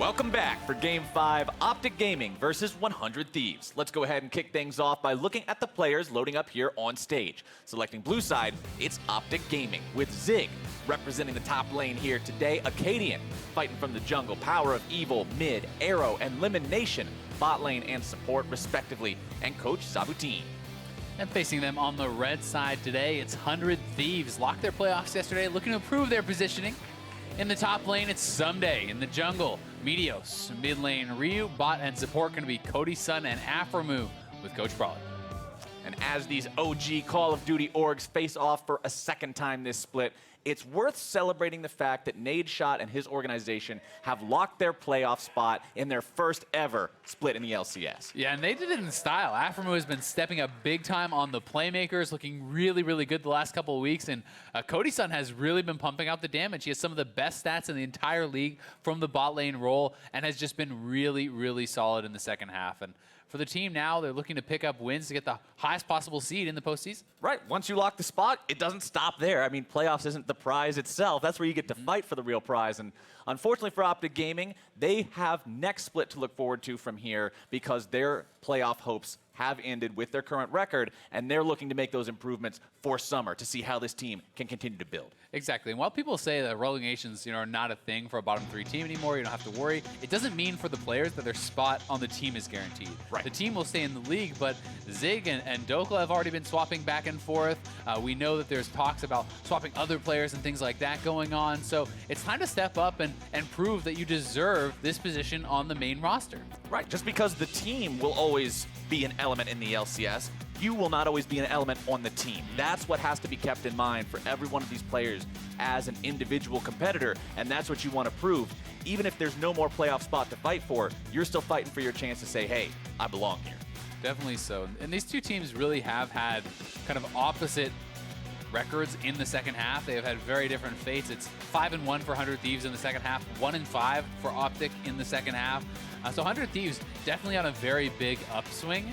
Welcome back for Game 5, OpTic Gaming versus 100 Thieves. Let's go ahead and kick things off by looking at the players loading up here on stage. Selecting blue side, it's OpTic Gaming with Zig representing the top lane here today. Acadian fighting from the jungle, Power of Evil, mid, Arrow, and Lemon Nation, bot lane and support respectively, and Coach Zabutin. And facing them on the red side today, it's 100 Thieves. Locked their playoffs yesterday, looking to improve their positioning. In the top lane, it's Someday. In the jungle, Meteos. Mid lane, Ryu. Bot and support going to be Cody Sun and Aframu with Coach Brawley. And as these OG Call of Duty orgs face off for a second time this split, it's worth celebrating the fact that Nadeshot and his organization have locked their playoff spot in their first ever split in the LCS. Yeah, and they did it in style. Aframu has been stepping up big time on the playmakers, looking really, really good the last couple of weeks. And Cody Sun has really been pumping out the damage. He has some of the best stats in the entire league from the bot lane role and has just been really, really solid in the second half. And for the team now, they're looking to pick up wins to get the highest possible seed in the postseason. Right. Once you lock the spot, it doesn't stop there. I mean, playoffs isn't the prize itself. That's where you get to fight for the real prize. And unfortunately for OpTic Gaming, they have next split to look forward to from here because their playoff hopes have ended with their current record, and they're looking to make those improvements for summer to see how this team can continue to build. Exactly. And while people say that relegations, are not a thing for a bottom three team anymore, you don't have to worry, it doesn't mean for the players that their spot on the team is guaranteed. Right. The team will stay in the league, but Zig and Dokla have already been swapping back and forth. We know that there's talks about swapping other players and things like that going on. So it's time to step up and prove that you deserve this position on the main roster. Right. Just because the team will always be an element in the LCS, you will not always be an element on the team. That's what has to be kept in mind for every one of these players as an individual competitor, and that's what you want to prove. Even if there's no more playoff spot to fight for, you're still fighting for your chance to say, hey, I belong here. Definitely so. And these two teams really have had kind of opposite records in the second half. They have had very different fates. It's 5-1 for 100 Thieves in the second half, 1-5 for OpTic in the second half. So 100 Thieves definitely on a very big upswing.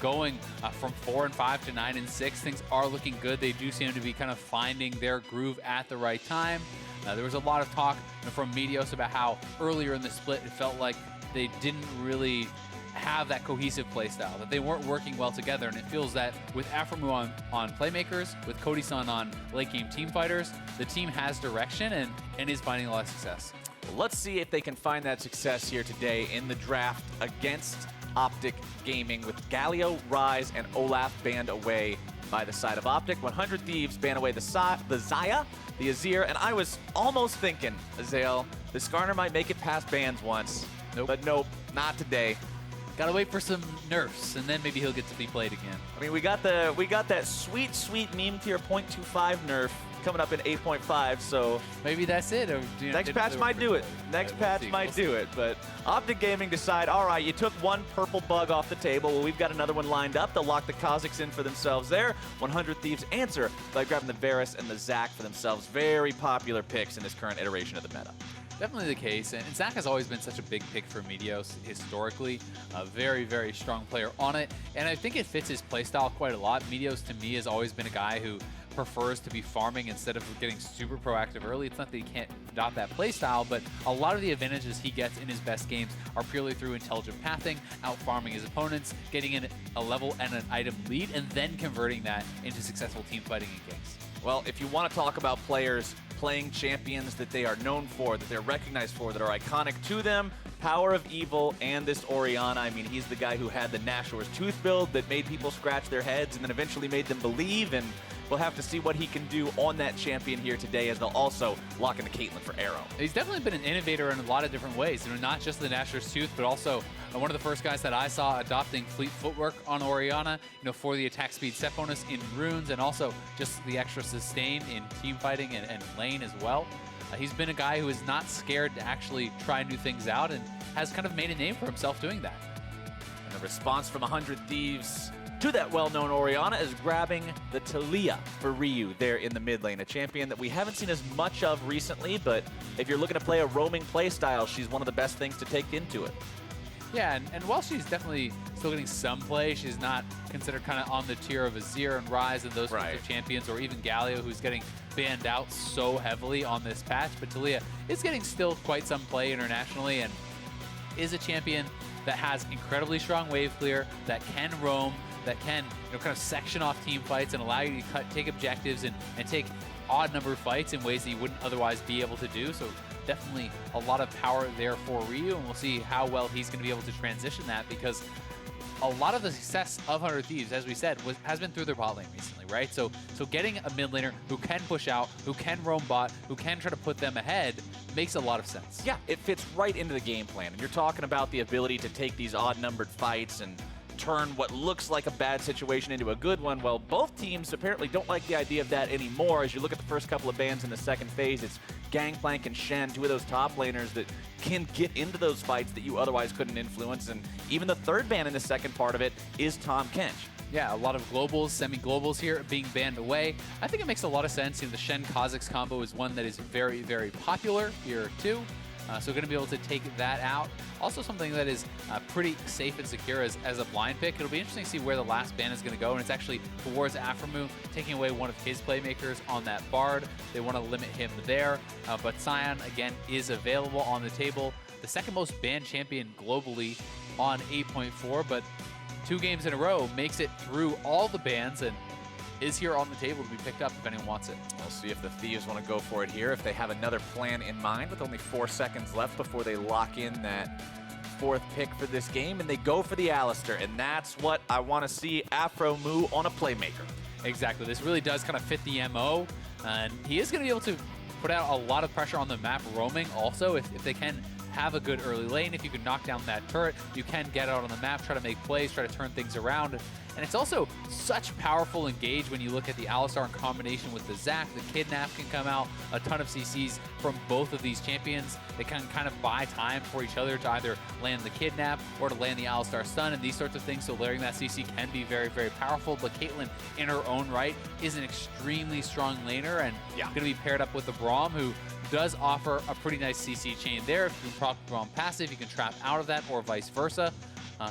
Going from 4-5 to 9-6, things are looking good. They do seem to be kind of finding their groove at the right time. There was a lot of talk from Meteos about how earlier in the split it felt like they didn't really have that cohesive play style, that they weren't working well together, and it feels that with Aframu on playmakers, with Cody Sun on late game team fighters, the team has direction and is finding a lot of success. Let's see if they can find that success here today in the draft against OpTic Gaming with Galio, Rise, and Olaf banned away by the side of OpTic. 100 Thieves ban away the Xayah, the Azir, and I was almost thinking, Azael, the Skarner might make it past bans once. Nope. But nope, not today. Gotta wait for some nerfs, and then maybe he'll get to be played again. I mean, we got that sweet, sweet meme tier 0.25 nerf coming up in 8.5, so maybe that's it. Or, next patch might do it. Next patch might do it. But OpTic Gaming decide, all right, you took one purple bug off the table. Well, we've got another one lined up. They'll lock the Kazakhs in for themselves there. 100 Thieves answer by grabbing the Varus and the Zac for themselves. Very popular picks in this current iteration of the meta. Definitely the case, and Zac has always been such a big pick for Meteos historically. A very, very strong player on it, and I think it fits his playstyle quite a lot. Meteos, to me, has always been a guy who prefers to be farming instead of getting super proactive early. It's not that he can't adopt that playstyle, but a lot of the advantages he gets in his best games are purely through intelligent pathing, out-farming his opponents, getting in a level and an item lead, and then converting that into successful team fighting in games. Well, if you want to talk about players playing champions that they are known for, that they're recognized for, that are iconic to them, Power of Evil and this Orianna. I mean, he's the guy who had the Nashor's Tooth build that made people scratch their heads and then eventually made them believe, and we'll have to see what he can do on that champion here today as they'll also lock into Caitlyn for Arrow. He's definitely been an innovator in a lot of different ways. Not just the Nashor's Tooth, but also one of the first guys that I saw adopting fleet footwork on Orianna, for the attack speed set bonus in runes, and also just the extra sustain in team fighting and lane as well. He's been a guy who is not scared to actually try new things out and has kind of made a name for himself doing that. And the response from 100 Thieves to that well-known Orianna is grabbing the Talia for Ryu there in the mid lane, a champion that we haven't seen as much of recently, but if you're looking to play a roaming play style, she's one of the best things to take into it. Yeah, and while she's definitely still getting some play, she's not considered kind of on the tier of Azir and Rise and those sorts of champions, or even Galio, who's getting banned out so heavily on this patch. But Talia is getting still quite some play internationally, and is a champion that has incredibly strong wave clear, that can roam, that can kind of section off team fights and allow you to take objectives and take odd number of fights in ways that you wouldn't otherwise be able to do. So definitely a lot of power there for Ryu, and we'll see how well he's going to be able to transition that, because a lot of the success of 100 Thieves, as we said, has been through their bot lane recently, right? So getting a mid laner who can push out, who can roam bot, who can try to put them ahead makes a lot of sense. Yeah, it fits right into the game plan. And you're talking about the ability to take these odd-numbered fights and turn what looks like a bad situation into a good one. Well, both teams apparently don't like the idea of that anymore. As you look at the first couple of bans in the second phase, it's Gangplank and Shen, two of those top laners that can get into those fights that you otherwise couldn't influence. And even the third ban in the second part of it is Tahm Kench. Yeah, a lot of globals, semi-globals here being banned away. I think it makes a lot of sense. The Shen Kha'Zix combo is one that is very, very popular here too. So going to be able to take that out. Also something that is pretty safe and secure as a blind pick. It'll be interesting to see where the last ban is going to go, and it's actually towards Aphromoo, taking away one of his playmakers on that Bard. They want to limit him there, but Sion, again, is available on the table. The second most banned champion globally on 8.4, but 2 games in a row makes it through all the bans and is here on the table to be picked up if anyone wants it. We'll see if the Thieves want to go for it here, if they have another plan in mind with only 4 seconds left before they lock in that 4th pick for this game, and they go for the Alistar, and that's what I want to see Aphromoo on a playmaker. Exactly. This really does kind of fit the MO, and he is going to be able to put out a lot of pressure on the map roaming also if they can have a good early lane. If you can knock down that turret, you can get out on the map, try to make plays, try to turn things around. And it's also such powerful engage when you look at the Alistar in combination with the Zac. The Kidnap can come out, a ton of CCs from both of these champions. They can kind of buy time for each other to either land the Kidnap or to land the Alistar stun and these sorts of things. So layering that CC can be very, very powerful. But Caitlyn, in her own right, is an extremely strong laner and going to be paired up with the Braum, who does offer a pretty nice CC chain there. If you can proc Braum passive, you can trap out of that or vice versa.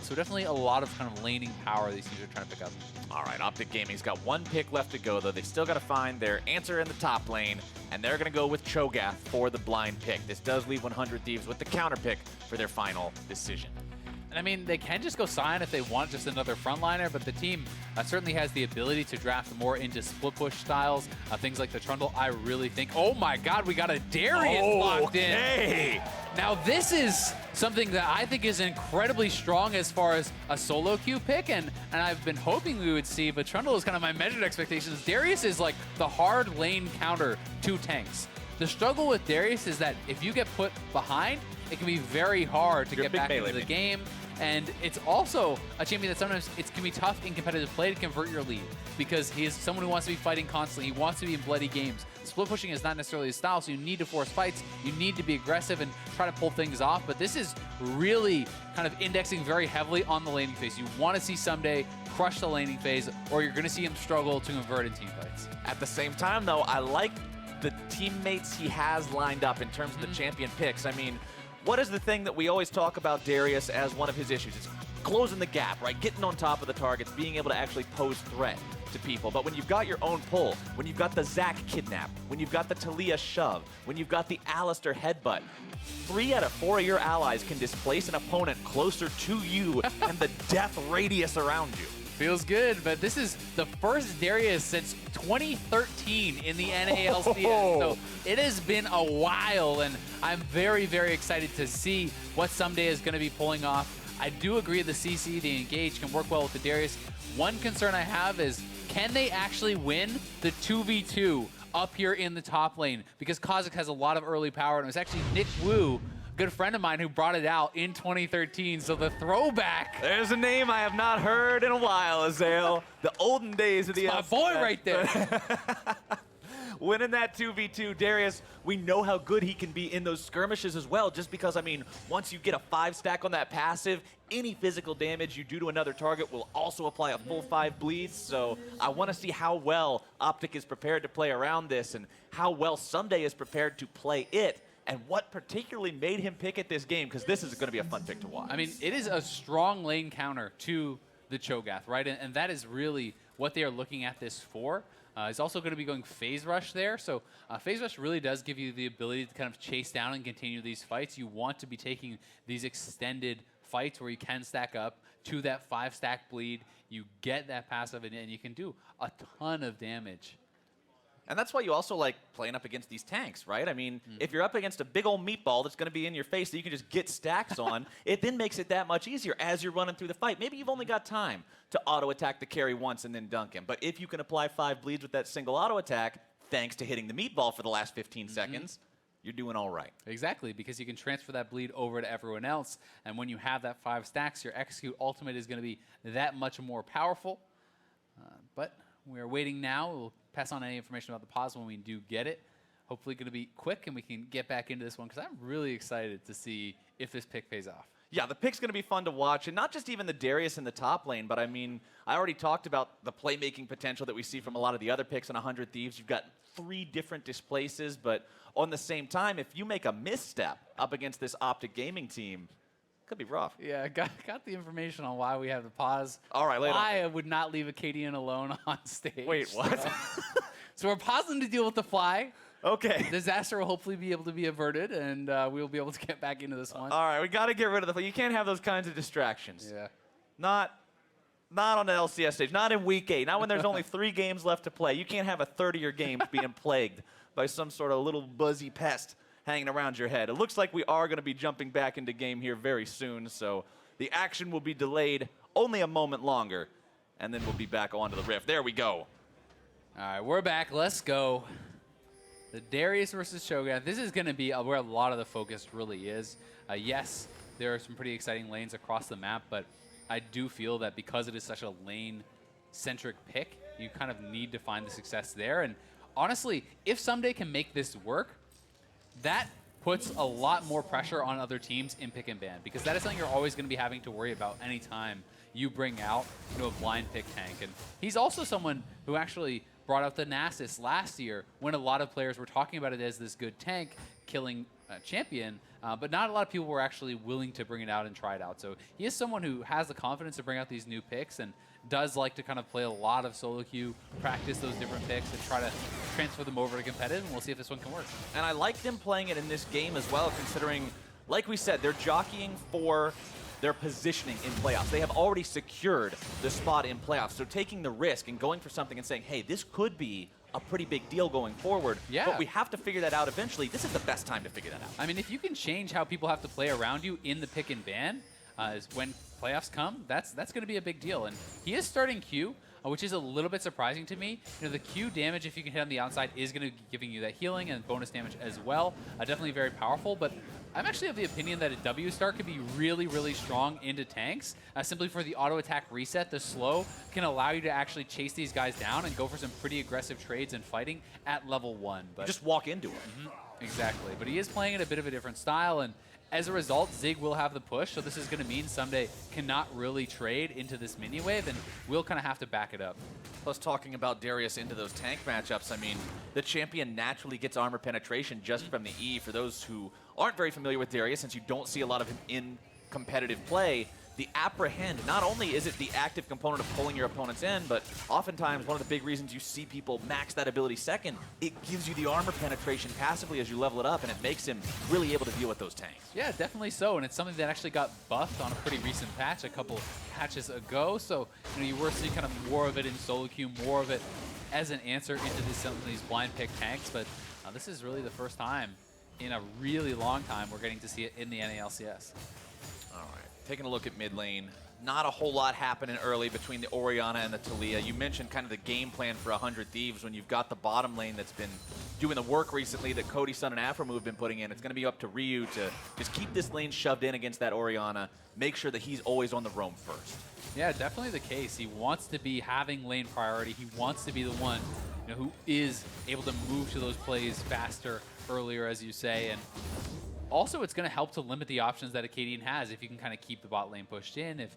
So definitely a lot of kind of laning power these teams are trying to pick up. All right, OpTic Gaming's got 1 pick left to go, though. They still got to find their answer in the top lane, and they're going to go with Cho'Gath for the blind pick. This does leave 100 Thieves with the counter pick for their final decision. I mean, they can just go Sion if they want just another frontliner, but the team certainly has the ability to draft more into split push styles, things like the Trundle. I really think, oh my God, we got a Darius locked in. Now this is something that I think is incredibly strong as far as a solo queue pick, and I've been hoping we would see, but Trundle is kind of my measured expectations. Darius is like the hard lane counter to tanks. The struggle with Darius is that if you get put behind, it can be very hard to get back into the game. And it's also a champion that sometimes it can be tough in competitive play to convert your lead, because he is someone who wants to be fighting constantly. He wants to be in bloody games. Split pushing is not necessarily his style, so you need to force fights. You need to be aggressive and try to pull things off. But this is really kind of indexing very heavily on the laning phase. You want to see Someday crush the laning phase, or you're going to see him struggle to convert in team fights. At the same time, though, I like the teammates he has lined up in terms of the champion picks. I mean, what is the thing that we always talk about Darius as one of his issues? It's closing the gap, right? Getting on top of the targets, being able to actually pose threat to people. But when you've got your own pull, when you've got the Zac Kidnap, when you've got the Talia Shove, when you've got the Alistar Headbutt, 3 out of 4 of your allies can displace an opponent closer to you and the death radius around you. Feels good, but this is the first Darius since 2013 in the NALCS. So it has been a while, and I'm very, very excited to see what Someday is going to be pulling off. I do agree the CC, the engage, can work well with the Darius. One concern I have is, can they actually win the 2v2 up here in the top lane? Because Kha'Zix has a lot of early power, and it was actually Nick Wu, good friend of mine, who brought it out in 2013. So the throwback. There's a name I have not heard in a while, Azael. The olden days of the LCS. My boy right there. Winning that 2v2, Darius, we know how good he can be in those skirmishes as well, just because, I mean, once you get a 5-stack on that passive, any physical damage you do to another target will also apply a full 5 bleeds. So I want to see how well OpTic is prepared to play around this and how well Someday is prepared to play it, and what particularly made him pick at this game, because this is going to be a fun pick to watch. I mean, it is a strong lane counter to the Cho'Gath, right? And that is really what they are looking at this for. He's also going to be going Phase Rush there. So Phase Rush really does give you the ability to kind of chase down and continue these fights. You want to be taking these extended fights where you can stack up to that 5-stack bleed. You get that passive and you can do a ton of damage. And that's why you also like playing up against these tanks, right? I mean, if you're up against a big old meatball that's going to be in your face that you can just get stacks on, it then makes it that much easier as you're running through the fight. Maybe you've only got time to auto-attack the carry once and then dunk him. But if you can apply 5 bleeds with that single auto-attack, thanks to hitting the meatball for the last 15 seconds, you're doing all right. Exactly, because you can transfer that bleed over to everyone else. And when you have that 5 stacks, your execute ultimate is going to be that much more powerful. But we're waiting now. We'll pass on any information about the pause when we do get it. Hopefully going to be quick and we can get back into this one because I'm really excited to see if this pick pays off. Yeah, the pick's going to be fun to watch, and not just even the Darius in the top lane, but I mean, I already talked about the playmaking potential that we see from a lot of the other picks on 100 Thieves. You've got 3 different displaces, but on the same time, if you make a misstep up against this OpTic Gaming team, could be rough. Yeah, got the information on why we have the pause. All right, later. Why I would not leave Acadian alone on stage. Wait, what? So we're pausing to deal with the fly. Okay. Disaster will hopefully be able to be averted, and we'll be able to get back into this one. All right, we got to get rid of the fly. You can't have those kinds of distractions. Yeah. Not on the LCS stage. Not in week 8. Not when there's only 3 games left to play. You can't have a third of your games being plagued by some sort of little buzzy pest hanging around your head. It looks like we are going to be jumping back into game here very soon, so the action will be delayed only a moment longer, and then we'll be back onto the rift. There we go. All right, we're back. Let's go. The Darius versus Shogun. This is going to be where a lot of the focus really is. Yes, there are some pretty exciting lanes across the map, but I do feel that because it is such a lane-centric pick, you kind of need to find the success there. And honestly, if someday can make this work, that puts a lot more pressure on other teams in pick and ban, because that is something you're always going to be having to worry about anytime you bring out a blind pick tank. And he's also someone who actually brought out the Nasus last year when a lot of players were talking about it as this good tank killing champion, but not a lot of people were actually willing to bring it out and try it out. So he is someone who has the confidence to bring out these new picks and does like to kind of play a lot of solo queue, practice those different picks, and try to transfer them over to competitive, and we'll see if this one can work. And I like them playing it in this game as well, considering, like we said, they're jockeying for their positioning in playoffs. They have already secured the spot in playoffs. So taking the risk and going for something and saying, hey, this could be a pretty big deal going forward, but we have to figure that out eventually. This is the best time to figure that out. I mean, if you can change how people have to play around you in the pick and ban, is when playoffs come, that's going to be a big deal. And he is starting Q, which is a little bit surprising to me. You know, the Q damage, if you can hit on the outside, is going to be giving you that healing and bonus damage as well. Definitely very powerful, but I'm actually of the opinion that a W start could be really, really strong into tanks. Simply for the auto attack reset, the slow can allow you to actually chase these guys down and go for some pretty aggressive trades and fighting at level 1. But just walk into it. Exactly, but he is playing it a bit of a different style, and as a result, Zig will have the push, so this is going to mean Someday cannot really trade into this mini wave, and we'll kind of have to back it up. Plus, talking about Darius into those tank matchups, I mean, the champion naturally gets armor penetration just from the E. For those who aren't very familiar with Darius, since you don't see a lot of him in competitive play, the apprehend, not only is it the active component of pulling your opponents in, but oftentimes one of the big reasons you see people max that ability second, it gives you the armor penetration passively as you level it up, and it makes him really able to deal with those tanks. Yeah, definitely so, and it's something that actually got buffed on a pretty recent patch a couple patches ago, so you were seeing kind of more of it in solo queue, more of it as an answer into some of these blind pick tanks, but this is really the first time in a really long time we're getting to see it in the NALCS. All right. Taking a look at mid lane, not a whole lot happening early between the Orianna and the Taliyah. You mentioned kind of the game plan for 100 Thieves when you've got the bottom lane that's been doing the work recently that Cody, Sun, and Afromu have been putting in. It's going to be up to Ryu to just keep this lane shoved in against that Orianna, make sure that he's always on the roam first. Yeah, definitely the case. He wants to be having lane priority. He wants to be the one who is able to move to those plays faster, earlier, as you say, and also, it's going to help to limit the options that Acadian has if you can kind of keep the bot lane pushed in. If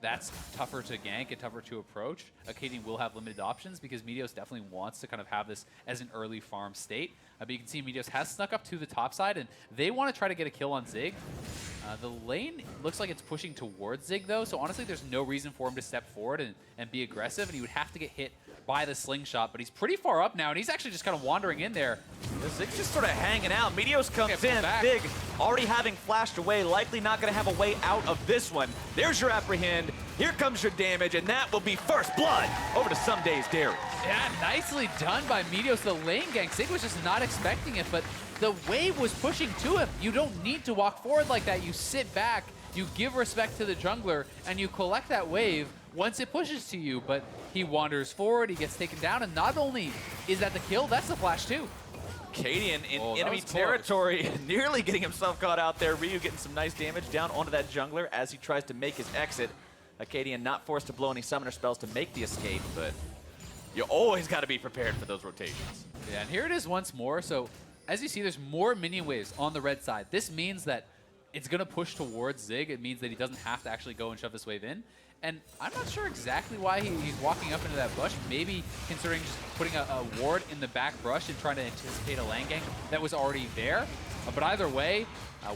that's tougher to gank and tougher to approach, Acadian will have limited options because Meteos definitely wants to kind of have this as an early farm state. But you can see Meteos has snuck up to the top side, and they want to try to get a kill on Zig. The lane looks like it's pushing towards Zig, though, so honestly, there's no reason for him to step forward and be aggressive, and he would have to get hit by the slingshot, but he's pretty far up now, and he's actually just kind of wandering in there. Zig's just sort of hanging out. Meteos comes in, back. Zig already having flashed away, likely not going to have a way out of this one. There's your apprehend, here comes your damage, and that will be first blood over to Someday's Darius. Yeah, nicely done by Meteos, the lane gank. Zig was just not expecting it, but the wave was pushing to him. You don't need to walk forward like that. You sit back, you give respect to the jungler, and you collect that wave once it pushes to you. But he wanders forward, he gets taken down, and not only is that the kill, that's the flash too. Cadian in enemy territory, nearly getting himself caught out there. Ryu getting some nice damage down onto that jungler as he tries to make his exit. Cadian not forced to blow any summoner spells to make the escape, but you always got to be prepared for those rotations. Yeah, and here it is once more. So as you see, there's more minion waves on the red side. This means that it's going to push towards Zig. It means that he doesn't have to actually go and shove this wave in. And I'm not sure exactly why he's walking up into that bush. Maybe considering just putting a ward in the back brush and trying to anticipate a lane gank that was already there. But either way,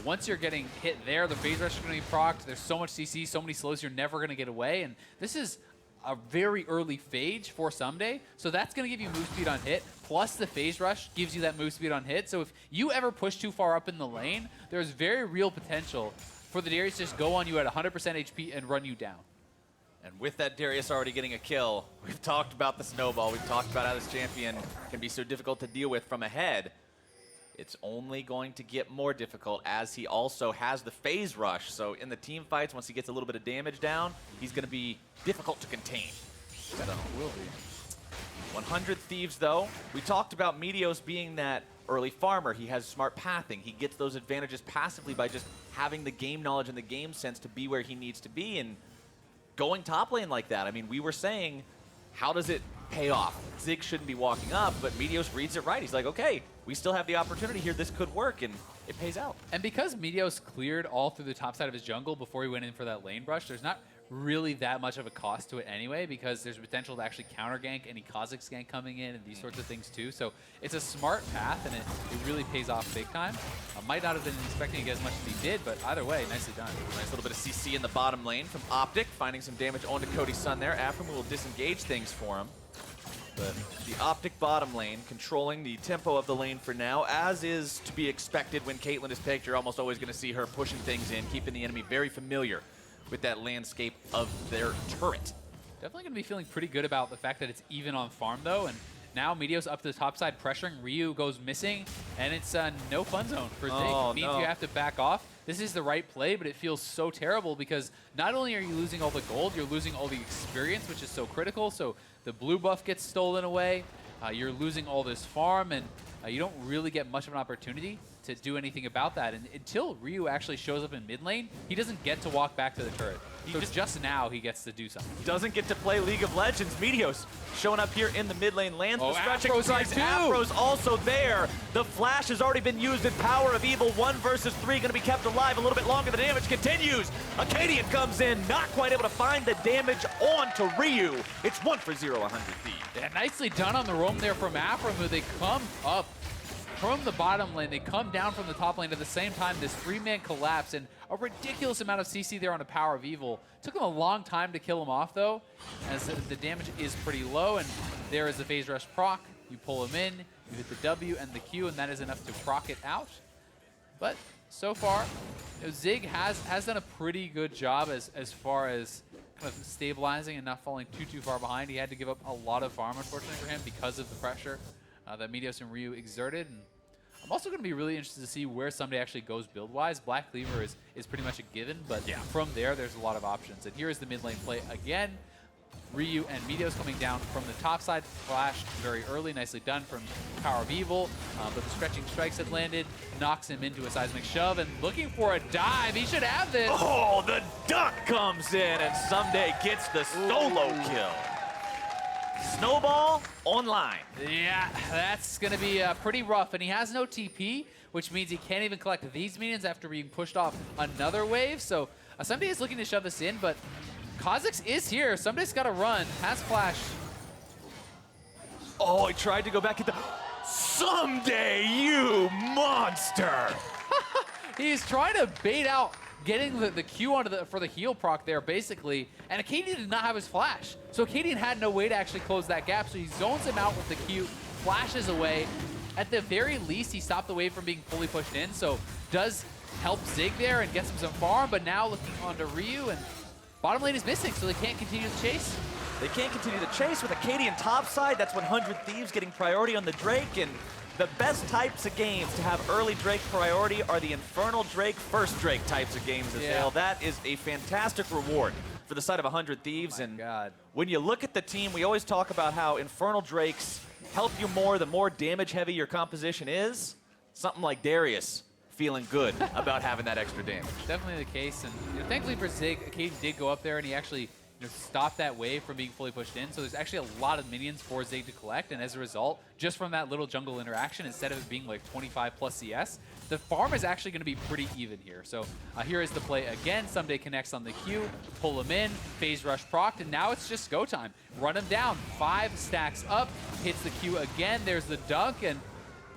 once you're getting hit there, the phase rush is going to be procced. There's so much CC, so many slows, you're never going to get away. And this is a very early phage for Someday, so that's going to give you move speed on hit, plus the phase rush gives you that move speed on hit. So if you ever push too far up in the lane, there's very real potential for the Darius to just go on you at 100% HP and run you down. And with that Darius already getting a kill, we've talked about the snowball, we've talked about how this champion can be so difficult to deal with from ahead. It's only going to get more difficult as he also has the phase rush. So in the team fights, once he gets a little bit of damage down, he's going to be difficult to contain. That will be. 100 Thieves, though. We talked about Meteos being that early farmer. He has smart pathing. He gets those advantages passively by just having the game knowledge and the game sense to be where he needs to be. And going top lane like that, I mean, we were saying, how does it pay off? Zig shouldn't be walking up, but Meteos reads it right. He's like, okay, we still have the opportunity here. This could work, and it pays out. And because Meteos cleared all through the top side of his jungle before he went in for that lane brush, there's not really that much of a cost to it anyway, because there's potential to actually counter gank any Kha'Zix gank coming in and these sorts of things too. So it's a smart path, and it really pays off big time. Might not have been expecting to get as much as he did, but either way, nicely done. Nice little bit of CC in the bottom lane from OpTic, finding some damage onto Cody's Sun there. Afrim will disengage things for him. But the OpTic bottom lane controlling the tempo of the lane for now, as is to be expected when Caitlyn is picked. You're almost always going to see her pushing things in, keeping the enemy very familiar with that landscape of their turret. Definitely going to be feeling pretty good about the fact that it's even on farm, though. And now Meteos up to the top side pressuring. Ryu goes missing, and it's no fun zone for Zig. It means you have to back off. This is the right play, but it feels so terrible because not only are you losing all the gold, you're losing all the experience, which is so critical. So the blue buff gets stolen away. You're losing all this farm, and you don't really get much of an opportunity to do anything about that. And until Ryu actually shows up in mid lane, he doesn't get to walk back to the turret. So just now he gets to do something. Doesn't get to play League of Legends. Meteos showing up here in the mid lane, lands the stretching strikes. Afro's also there. The flash has already been used in Power of Evil. 1 versus 3 going to be kept alive a little bit longer. The damage continues. Acadian comes in, not quite able to find the damage onto Ryu. It's 1 for 0, 100 Thieves. Yeah, nicely done on the roam there from Afro, who they come up from the bottom lane. They come down from the top lane at the same time. This 3-man collapse and a ridiculous amount of CC there on a Power of Evil. Took him a long time to kill him off, though, as the damage is pretty low. And there is the phase rush proc. You pull him in, you hit the W and the Q, and that is enough to proc it out. But so far, Zig has done a pretty good job as far as kind of stabilizing and not falling too far behind. He had to give up a lot of farm, unfortunately, for him because of the pressure that Meteos and Ryu exerted. And I'm also going to be really interested to see where Someday actually goes build-wise. Black Cleaver is pretty much a given, but from there's a lot of options. And here is the mid lane play again. Ryu and Meteos coming down from the top side. Flash very early, nicely done from Power of Evil. But the stretching strikes had landed, knocks him into a seismic shove, and looking for a dive. He should have this. Oh, the duck comes in, and Someday gets the solo kill. Snowball online. Yeah, that's going to be pretty rough. And he has no TP, which means he can't even collect these minions after being pushed off another wave. So Someday is looking to shove this in, but Kha'Zix is here. Somebody's got to run. Has flash. Oh, he tried to go back into... Someday, you monster! He's trying to bait out getting the Q onto for the heal proc there, basically. And Acadian did not have his flash. So Acadian had no way to actually close that gap. So he zones him out with the Q, flashes away. At the very least, he stopped the wave from being fully pushed in. So does help Zig there and gets him some farm. But now looking onto Ryu, and bottom lane is missing, so they can't continue the chase. They can't continue the chase with Acadian topside. That's 100 Thieves getting priority on the Drake. And the best types of games to have early Drake priority are the Infernal Drake, first Drake types of games as well. That is a fantastic reward for the side of 100 Thieves. And when you look at the team, we always talk about how Infernal Drakes help you more the more damage heavy your composition is. Something like Darius feeling good about having that extra damage. Definitely the case. And thankfully for Zig, Acadian did go up there and he actually stop that wave from being fully pushed in. So there's actually a lot of minions for Zig to collect. And as a result, just from that little jungle interaction, instead of it being like 25 plus CS, the farm is actually going to be pretty even here. So here is the play again. Someday connects on the Q, pull him in, phase rush procced, and now it's just go time. Run him down, 5 stacks up, hits the Q again. There's the dunk and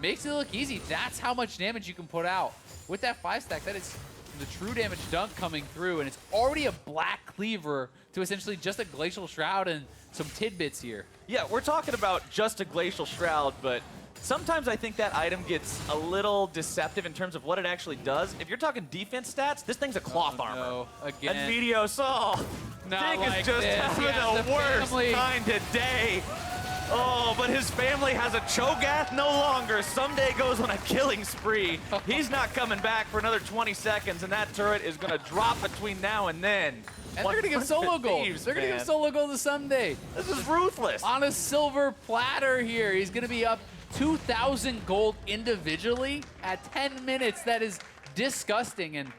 makes it look easy. That's how much damage you can put out. With that 5 stack, that is the true damage dunk coming through, and it's already a black cleaver to essentially just a glacial shroud and some tidbits here. Yeah, we're talking about just a glacial shroud, but sometimes I think that item gets a little deceptive in terms of what it actually does. If you're talking defense stats, this thing's a cloth armor. No, again. And Meteos, Dig is just having the worst kind of day. Oh, but his family has a Cho'Gath no longer. Someday goes on a killing spree. He's not coming back for another 20 seconds, and that turret is going to drop between now and then. And they're going to give solo gold. They're going to give solo gold to Someday. This is ruthless. On a silver platter here. He's going to be up 2,000 gold individually at 10 minutes. That is disgusting, and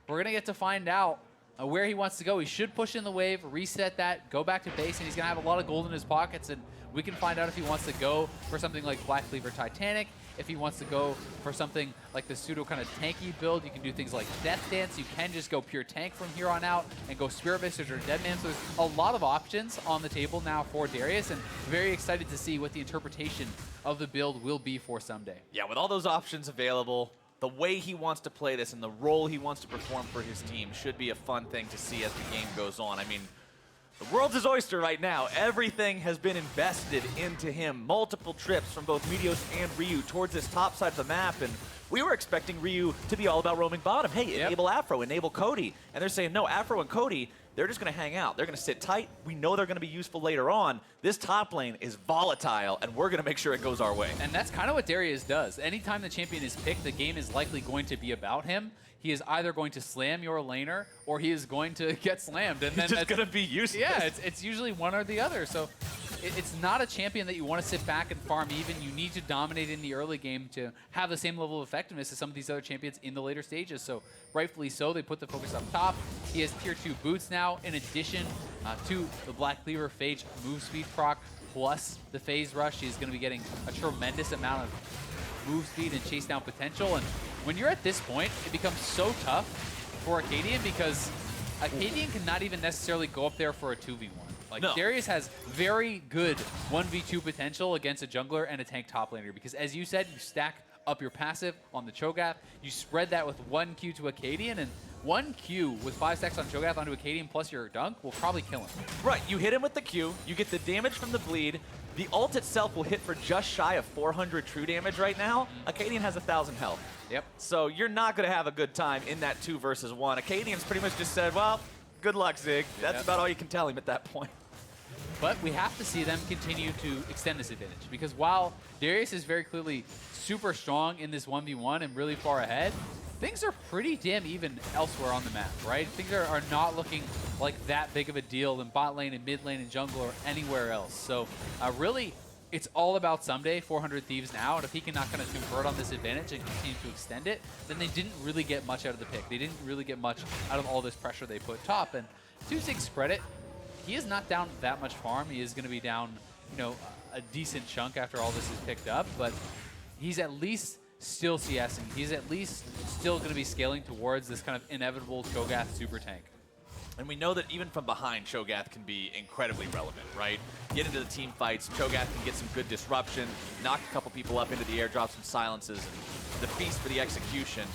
we're going to get to find out where he wants to go. He should push in the wave, reset that, go back to base, and he's going to have a lot of gold in his pockets, and we can find out if he wants to go for something like Black Cleaver Titanic, if he wants to go for something like the pseudo kind of tanky build. You can do things like Death Dance. You can just go pure tank from here on out and go Spirit Visage or Deadman. So there's a lot of options on the table now for Darius, and very excited to see what the interpretation of the build will be for Someday. Yeah, with all those options available, the way he wants to play this and the role he wants to perform for his team should be a fun thing to see as the game goes on. I mean, the world's his oyster right now. Everything has been invested into him. Multiple trips from both Meteos and Ryu towards this top side of the map, and we were expecting Ryu to be all about roaming bottom. Hey, enable Afro, enable Cody. And they're saying, no, Afro and Cody, they're just going to hang out. They're going to sit tight. We know they're going to be useful later on. This top lane is volatile, and we're going to make sure it goes our way. And that's kind of what Darius does. Anytime the champion is picked, the game is likely going to be about him. He is either going to slam your laner, or he is going to get slammed. And then he's just going to be useless. Yeah, it's usually one or the other. So it's not a champion that you want to sit back and farm even. You need to dominate in the early game to have the same level of effectiveness as some of these other champions in the later stages. So rightfully so, they put the focus up top. He has tier 2 boots now, in addition to the Black Cleaver Phage move speed proc, plus the phase rush. He's going to be getting a tremendous amount of move speed and chase down potential. And when you're at this point, it becomes so tough for Acadian, because Acadian cannot even necessarily go up there for a 2v1. Like, Darius has very good 1v2 potential against a jungler and a tank top laner, because as you said, you stack up your passive on the Cho'Gath, you spread that with 1 Q to Acadian, and 1 Q with 5 stacks on Cho'Gath onto Acadian plus your dunk will probably kill him. Right, you hit him with the Q, you get the damage from the bleed, the ult itself will hit for just shy of 400 true damage right now. Acadian has 1,000 health. Yep. So you're not going to have a good time in that 2 versus 1. Acadian's pretty much just said, well, good luck, Zig. That's about all you can tell him at that point. But we have to see them continue to extend this advantage, because while Darius is very clearly super strong in this 1v1 and really far ahead, things are pretty damn even elsewhere on the map, right? Things are not looking like that big of a deal in bot lane and mid lane and jungle or anywhere else. So really, it's all about Someday, 400 Thieves now, and if he can not kind of convert on this advantage and continue to extend it, then they didn't really get much out of the pick. They didn't really get much out of all this pressure they put top. And to Zig's credit, he is not down that much farm. He is going to be down, a decent chunk after all this is picked up, but he's at least still CSing. He's at least still going to be scaling towards this kind of inevitable Cho'Gath super tank. And we know that even from behind, Cho'Gath can be incredibly relevant, right? Get into the team fights, Cho'Gath can get some good disruption, knock a couple people up into the air, drop some silences, and the feast for the execution.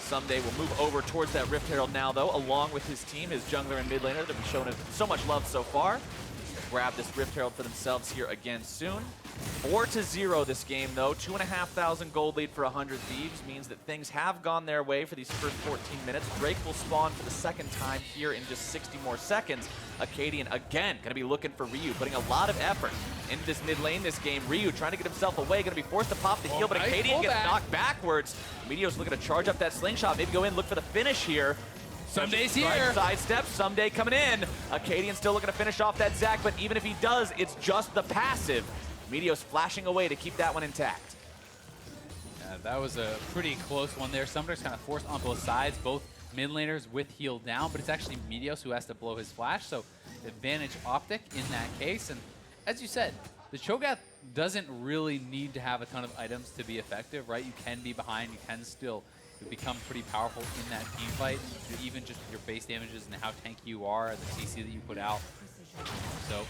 Someday will move over towards that Rift Herald now, though, along with his team, his jungler and mid laner that have been showing so much love so far. Grab this Rift Herald for themselves here again soon. 4-0 this game, though. 2,500 gold lead for 100 Thieves means that things have gone their way for these first 14 minutes. Drake will spawn for the second time here in just 60 more seconds. Acadian, again, going to be looking for Ryu, putting a lot of effort into this mid lane this game. Ryu trying to get himself away, going to be forced to pop the heal, but Acadian gets knocked backwards. Meteos looking to charge up that slingshot, maybe go in, look for the finish here. Someday's here. Sidestep, Someday coming in. Acadian still looking to finish off that Zac, but even if he does, it's just the passive. Meteos flashing away to keep that one intact. Yeah, that was a pretty close one there. Summoner's kind of forced on both sides, both mid laners with heal down, but it's actually Meteos who has to blow his flash, so advantage OpTic in that case. And as you said, the Cho'Gath doesn't really need to have a ton of items to be effective, right? You can be behind, you can still become pretty powerful in that team fight, even just with your base damages and how tanky you are, and the CC that you put out. So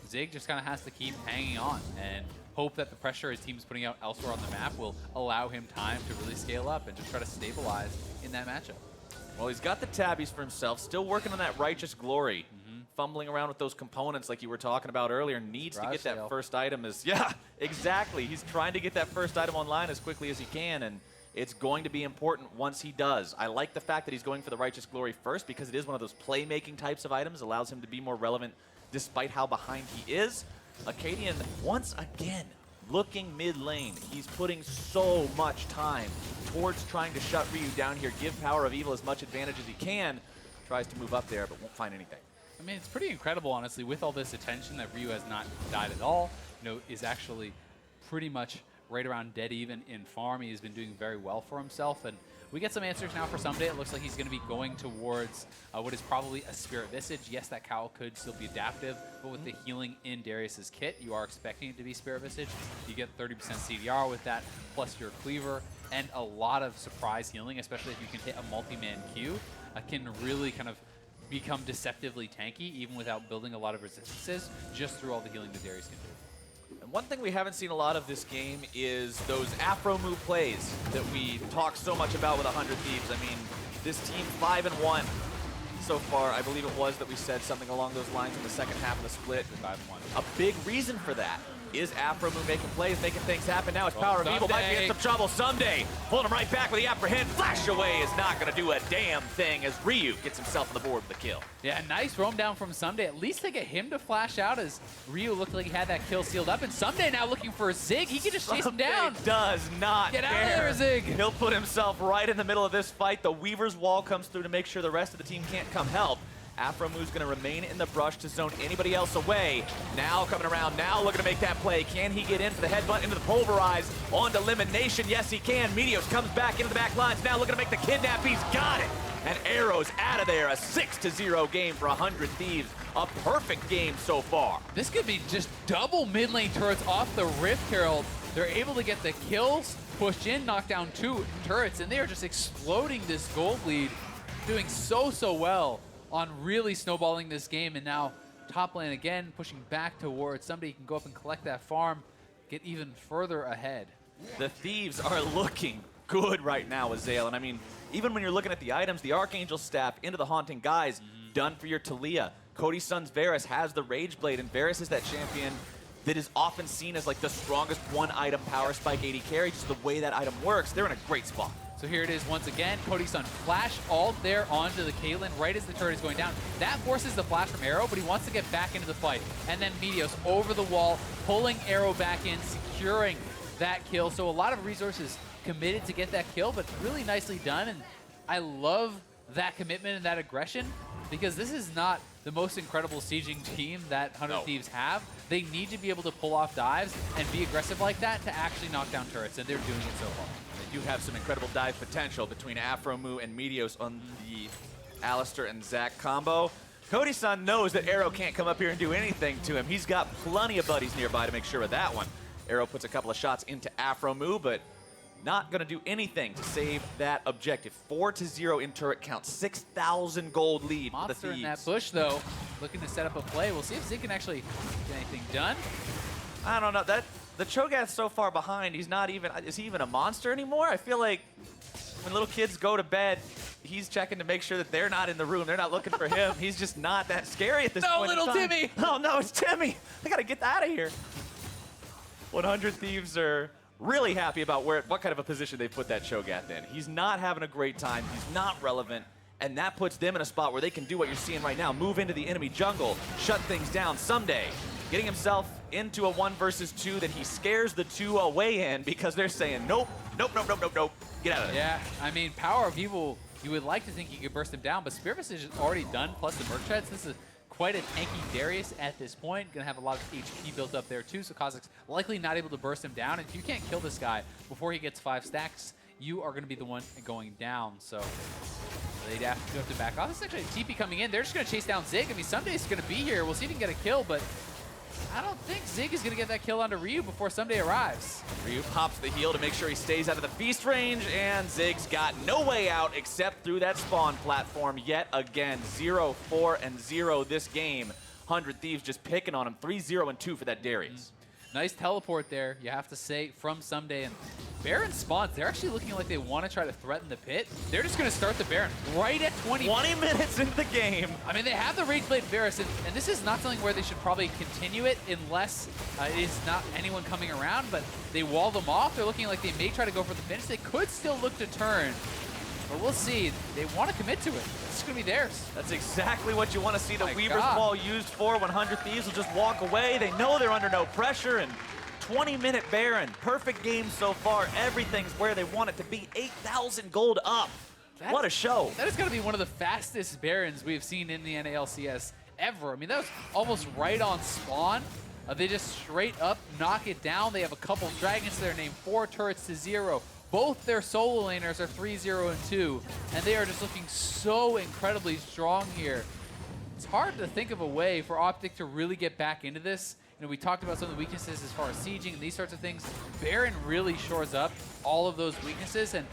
Zig just kind of has to keep hanging on and hope that the pressure his team is putting out elsewhere on the map will allow him time to really scale up and just try to stabilize in that matchup. Well, he's got the tabbies for himself, still working on that Righteous Glory. Fumbling around with those components like you were talking about earlier, needs to get that first item yeah, exactly. He's trying to get that first item online as quickly as he can, and it's going to be important once he does. I like the fact that he's going for the Righteous Glory first because it is one of those playmaking types of items, allows him to be more relevant despite how behind he is. Acadian, once again, looking mid lane. He's putting so much time towards trying to shut Ryu down here, give Power of Evil as much advantage as he can. Tries to move up there, but won't find anything. I mean, it's pretty incredible, honestly, with all this attention that Ryu has not died at all. You know, is actually pretty much right around dead even in farm. He has been doing very well for himself, and we get some answers now for Someday. It looks like he's going to be going towards what is probably a Spirit Visage. Yes, that cowl could still be adaptive, but with the healing in Darius's kit, you are expecting it to be Spirit Visage. You get 30% CDR with that, plus your Cleaver, and a lot of surprise healing, especially if you can hit a multi-man Q. Can really kind of become deceptively tanky, even without building a lot of resistances, just through all the healing that Darius can do. And one thing we haven't seen a lot of this game is those Afro move plays that we talk so much about with 100 Thieves. I mean, this team 5-1 so far. I believe it was that we said something along those lines in the second half of the split. 5-1. A big reason for that is Afro move making plays, making things happen. Now it's Power of Evil, might be in some trouble. Someday pulling him right back with the apprehend. Flash away is not going to do a damn thing as Ryu gets himself on the board with the kill. Yeah, nice roam down from Someday. At least they get him to flash out as Ryu looked like he had that kill sealed up. And Someday now looking for Zig. He can just chase him down. Does not get out care. of there, Zig. He'll put himself right in the middle of this fight. The Weaver's Wall comes through to make sure the rest of the team can't come help. Afro Moo's going to remain in the brush to zone anybody else away. Now coming around, now looking to make that play. Can he get in for the headbutt into the pulverize? On to elimination, yes he can. Meteos comes back into the back lines, now looking to make the kidnap. He's got it. And Arrow's out of there. A 6-0 game for 100 Thieves. A perfect game so far. This could be just double mid lane turrets off the Rift Herald. They're able to get the kills, push in, knock down 2 turrets, and they are just exploding this gold lead, doing so well on really snowballing this game. And now top lane again, pushing back towards somebody who can go up and collect that farm, get even further ahead. The Thieves are looking good right now with Zale. And I mean, even when you're looking at the items, the Archangel Staff into the Haunting Guise, done for your Talia. Cody's son's Varus has the Rage Blade, and Varus is that champion that is often seen as like the strongest one-item power spike AD carry, just the way that item works. They're in a great spot. So here it is once again. Cody's son flash ult there onto the Caitlyn right as the turret is going down. That forces the flash from Arrow, but he wants to get back into the fight. And then Meteos over the wall, pulling Arrow back in, securing that kill. So a lot of resources committed to get that kill, but really nicely done. And I love that commitment and that aggression, because this is not the most incredible sieging team that 100 Thieves have. They need to be able to pull off dives and be aggressive like that to actually knock down turrets, and they're doing it so far. They do have some incredible dive potential between Afro Moo and Meteos on the Alistair and Zac combo. Cody's son knows that Arrow can't come up here and do anything to him. He's got plenty of buddies nearby to make sure of that one. Arrow puts a couple of shots into Afro Moo, but not going to do anything to save that objective. 4-0 in turret count, 6,000 gold lead for the Thieves. In that bush, though, looking to set up a play. We'll see if Zig can actually get anything done. I don't know. The Cho'Gath's so far behind, he's not even, is he even a monster anymore? I feel like when little kids go to bed, he's checking to make sure that they're not in the room. They're not looking for him. He's just not that scary at this point in No, little time. Timmy! Oh, no, it's Timmy. I got to get out of here. 100 Thieves are really happy about what kind of a position they put that Cho'Gath in. He's not having a great time. He's not relevant. And that puts them in a spot where they can do what you're seeing right now. Move into the enemy jungle, shut things down. Someday, getting himself into a 1 versus 2 that he scares the 2 away in because they're saying, nope, nope, nope, nope, nope, nope. Get out of there. Yeah, I mean, Power of Evil, you would like to think you could burst him down, but Spear Visage is already done, plus the Merc Treads. This is quite a tanky Darius at this point. Gonna have a lot of HP built up there too, so Kha'Zix's likely not able to burst him down. And if you can't kill this guy before he gets 5 stacks, you are gonna be the one going down. So they have to back off. This is actually a TP coming in. They're just gonna chase down Zig. I mean, Sunday's gonna be here. We'll see if he can get a kill, but I don't think Zig is gonna get that kill onto Ryu before Sunday arrives. Ryu pops the heal to make sure he stays out of the feast range, and Zig's got no way out except through that spawn platform yet again. 0, 4, and 0 this game. 100 Thieves just picking on him. 3, 0, and 2 for that Darius. Nice teleport there, you have to say, from Someday. And Baron spawns. They're actually looking like they want to try to threaten the pit. They're just going to start the Baron right at 20 minutes into the game. I mean, they have the Rage Blade Varus, and this is not something where they should probably continue it unless it is not anyone coming around, but they wall them off. They're looking like they may try to go for the finish. They could still look to turn, but we'll see. They want to commit to it. It's going to be theirs. That's exactly what you want to see the My Weaver's God. Wall used for. 100 Thieves will just walk away. They know they're under no pressure, and 20-minute Baron. Perfect game so far. Everything's where they want it to be. 8,000 gold up. What a show. That is going to be one of the fastest Barons we have seen in the NALCS ever. I mean, that was almost right on spawn. They just straight up knock it down. They have a couple dragons to their name, 4 turrets to 0. Both their solo laners are 3, 0, and 2, and they are just looking so incredibly strong here. It's hard to think of a way for OpTic to really get back into this. You know, we talked about some of the weaknesses as far as sieging and these sorts of things. Baron really shores up all of those weaknesses, and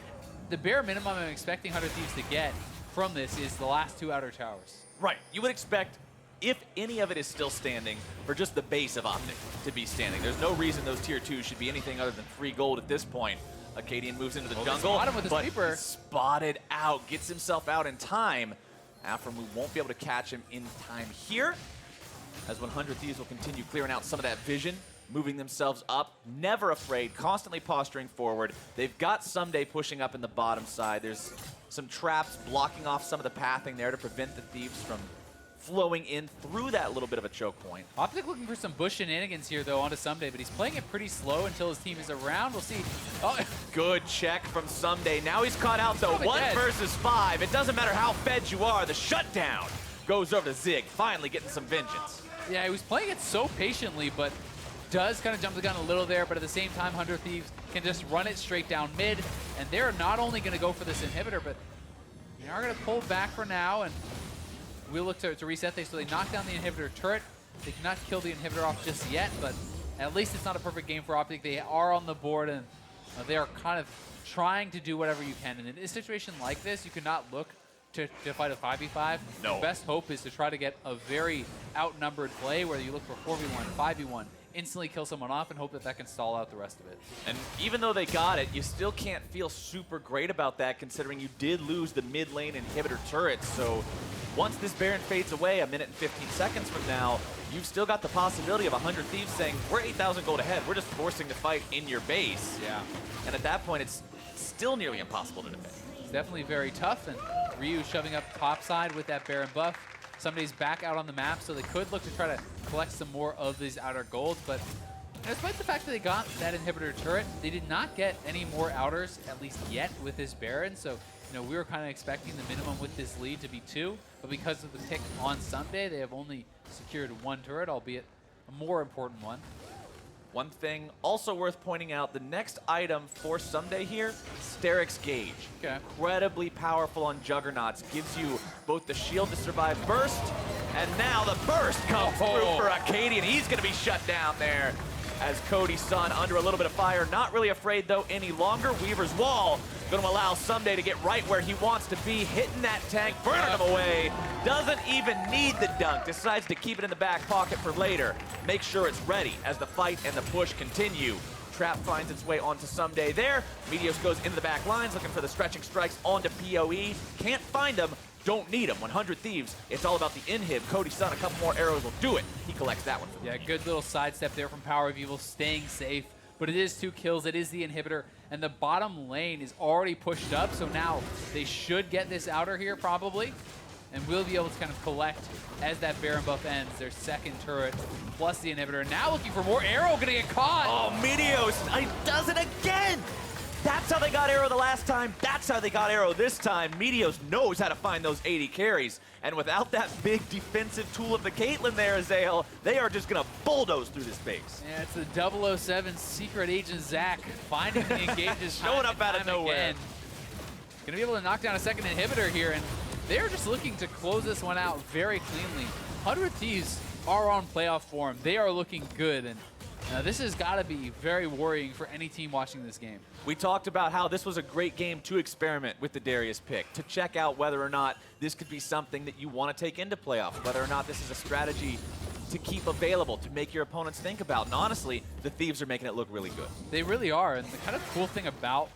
the bare minimum I'm expecting 100 Thieves to get from this is the last 2 outer towers. Right. You would expect, if any of it is still standing, for just the base of OpTic to be standing. There's no reason those tier 2s should be anything other than 3 gold at this point. Acadian moves into the jungle, spot him with the but sweeper. he's spotted out, gets himself out in time. Aframu won't be able to catch him in time here, as 100 Thieves will continue clearing out some of that vision, moving themselves up, never afraid, constantly posturing forward. They've got Someday pushing up in the bottom side. There's some traps blocking off some of the pathing there to prevent the Thieves from flowing in through that little bit of a choke point. OpTic looking for some bush shenanigans here, though, onto Someday, but he's playing it pretty slow until his team is around. We'll see. Oh, good check from Someday. Now he's caught out, though. 1 versus 5. It doesn't matter how fed you are. The shutdown goes over to Zig, finally getting some vengeance. yeah, he was playing it so patiently, but does kind of jump the gun a little there, but at the same time, 100 Thieves can just run it straight down mid, and they're not only going to go for this inhibitor, but they are going to pull back for now, and we'll look to reset things. So they knock down the inhibitor turret. They cannot kill the inhibitor off just yet, but at least it's not a perfect game for OpTic. They are on the board, and they are kind of trying to do whatever you can. And in a situation like this, you cannot look to fight a 5v5. No. Your best hope is to try to get a very outnumbered play where you look for 4v1, 5v1, instantly kill someone off and hope that that can stall out the rest of it. And even though they got it, you still can't feel super great about that considering you did lose the mid lane inhibitor turrets. So once this Baron fades away, 1 minute and 15 seconds from now, you've still got the possibility of 100 Thieves saying, we're 8,000 gold ahead. We're just forcing the fight in your base. Yeah. And at that point, it's still nearly impossible to defend. It's definitely very tough, and Ryu shoving up top side with that Baron buff. Somebody's back out on the map, so they could look to try to collect some more of these outer golds, but despite the fact that they got that inhibitor turret, they did not get any more outers, at least yet, with this Baron. So, you know, we were kind of expecting the minimum with this lead to be 2, but because of the pick on Sunday, they have only secured 1 turret, albeit a more important one. One thing also worth pointing out, the next item for Someday here, Steric's Gauge. Okay. Incredibly powerful on Juggernauts. Gives you both the shield to survive burst, and now the burst comes through for Acadian. He's going to be shut down there as Cody's son under a little bit of fire. Not really afraid, though, any longer. Weaver's Wall going to allow Someday to get right where he wants to be, hitting that tank, burning him away. Doesn't even need the dunk. Decides to keep it in the back pocket for later. Make sure it's ready as the fight and the push continue. trap finds its way onto Someday there. Meteos goes into the back lines, looking for the stretching strikes onto PoE. Can't find them. Don't need them. 100 Thieves, it's all about the inhib. Cody Sun, a couple more arrows will do it. He collects that one. Yeah, good little sidestep there from Power of Evil, staying safe. But it is 2 kills, it is the inhibitor, and the bottom lane is already pushed up, so now they should get this outer here probably, and we'll be able to kind of collect as that Baron buff ends, their second turret, plus the inhibitor. Now looking for more arrow, gonna get caught! Oh, Meteos, he does it again! That's how they got arrow the last time. That's how they got arrow this time. Meteos knows how to find those 80 carries. And without that big defensive tool of the Caitlyn there, Zale, they are just going to bulldoze through this base. Yeah, it's the 007 secret agent Zach finding the engages showing up out of nowhere. Going to be able to knock down a second inhibitor here, and they're just looking to close this one out very cleanly. 100 Thieves are on playoff form. They are looking good, and this has got to be very worrying for any team watching this game. We talked about how this was a great game to experiment with the Darius pick, to check out whether or not this could be something that you want to take into playoffs, whether or not this is a strategy to keep available, to make your opponents think about. And honestly, the Thieves are making it look really good. They really are, and the kind of cool thing about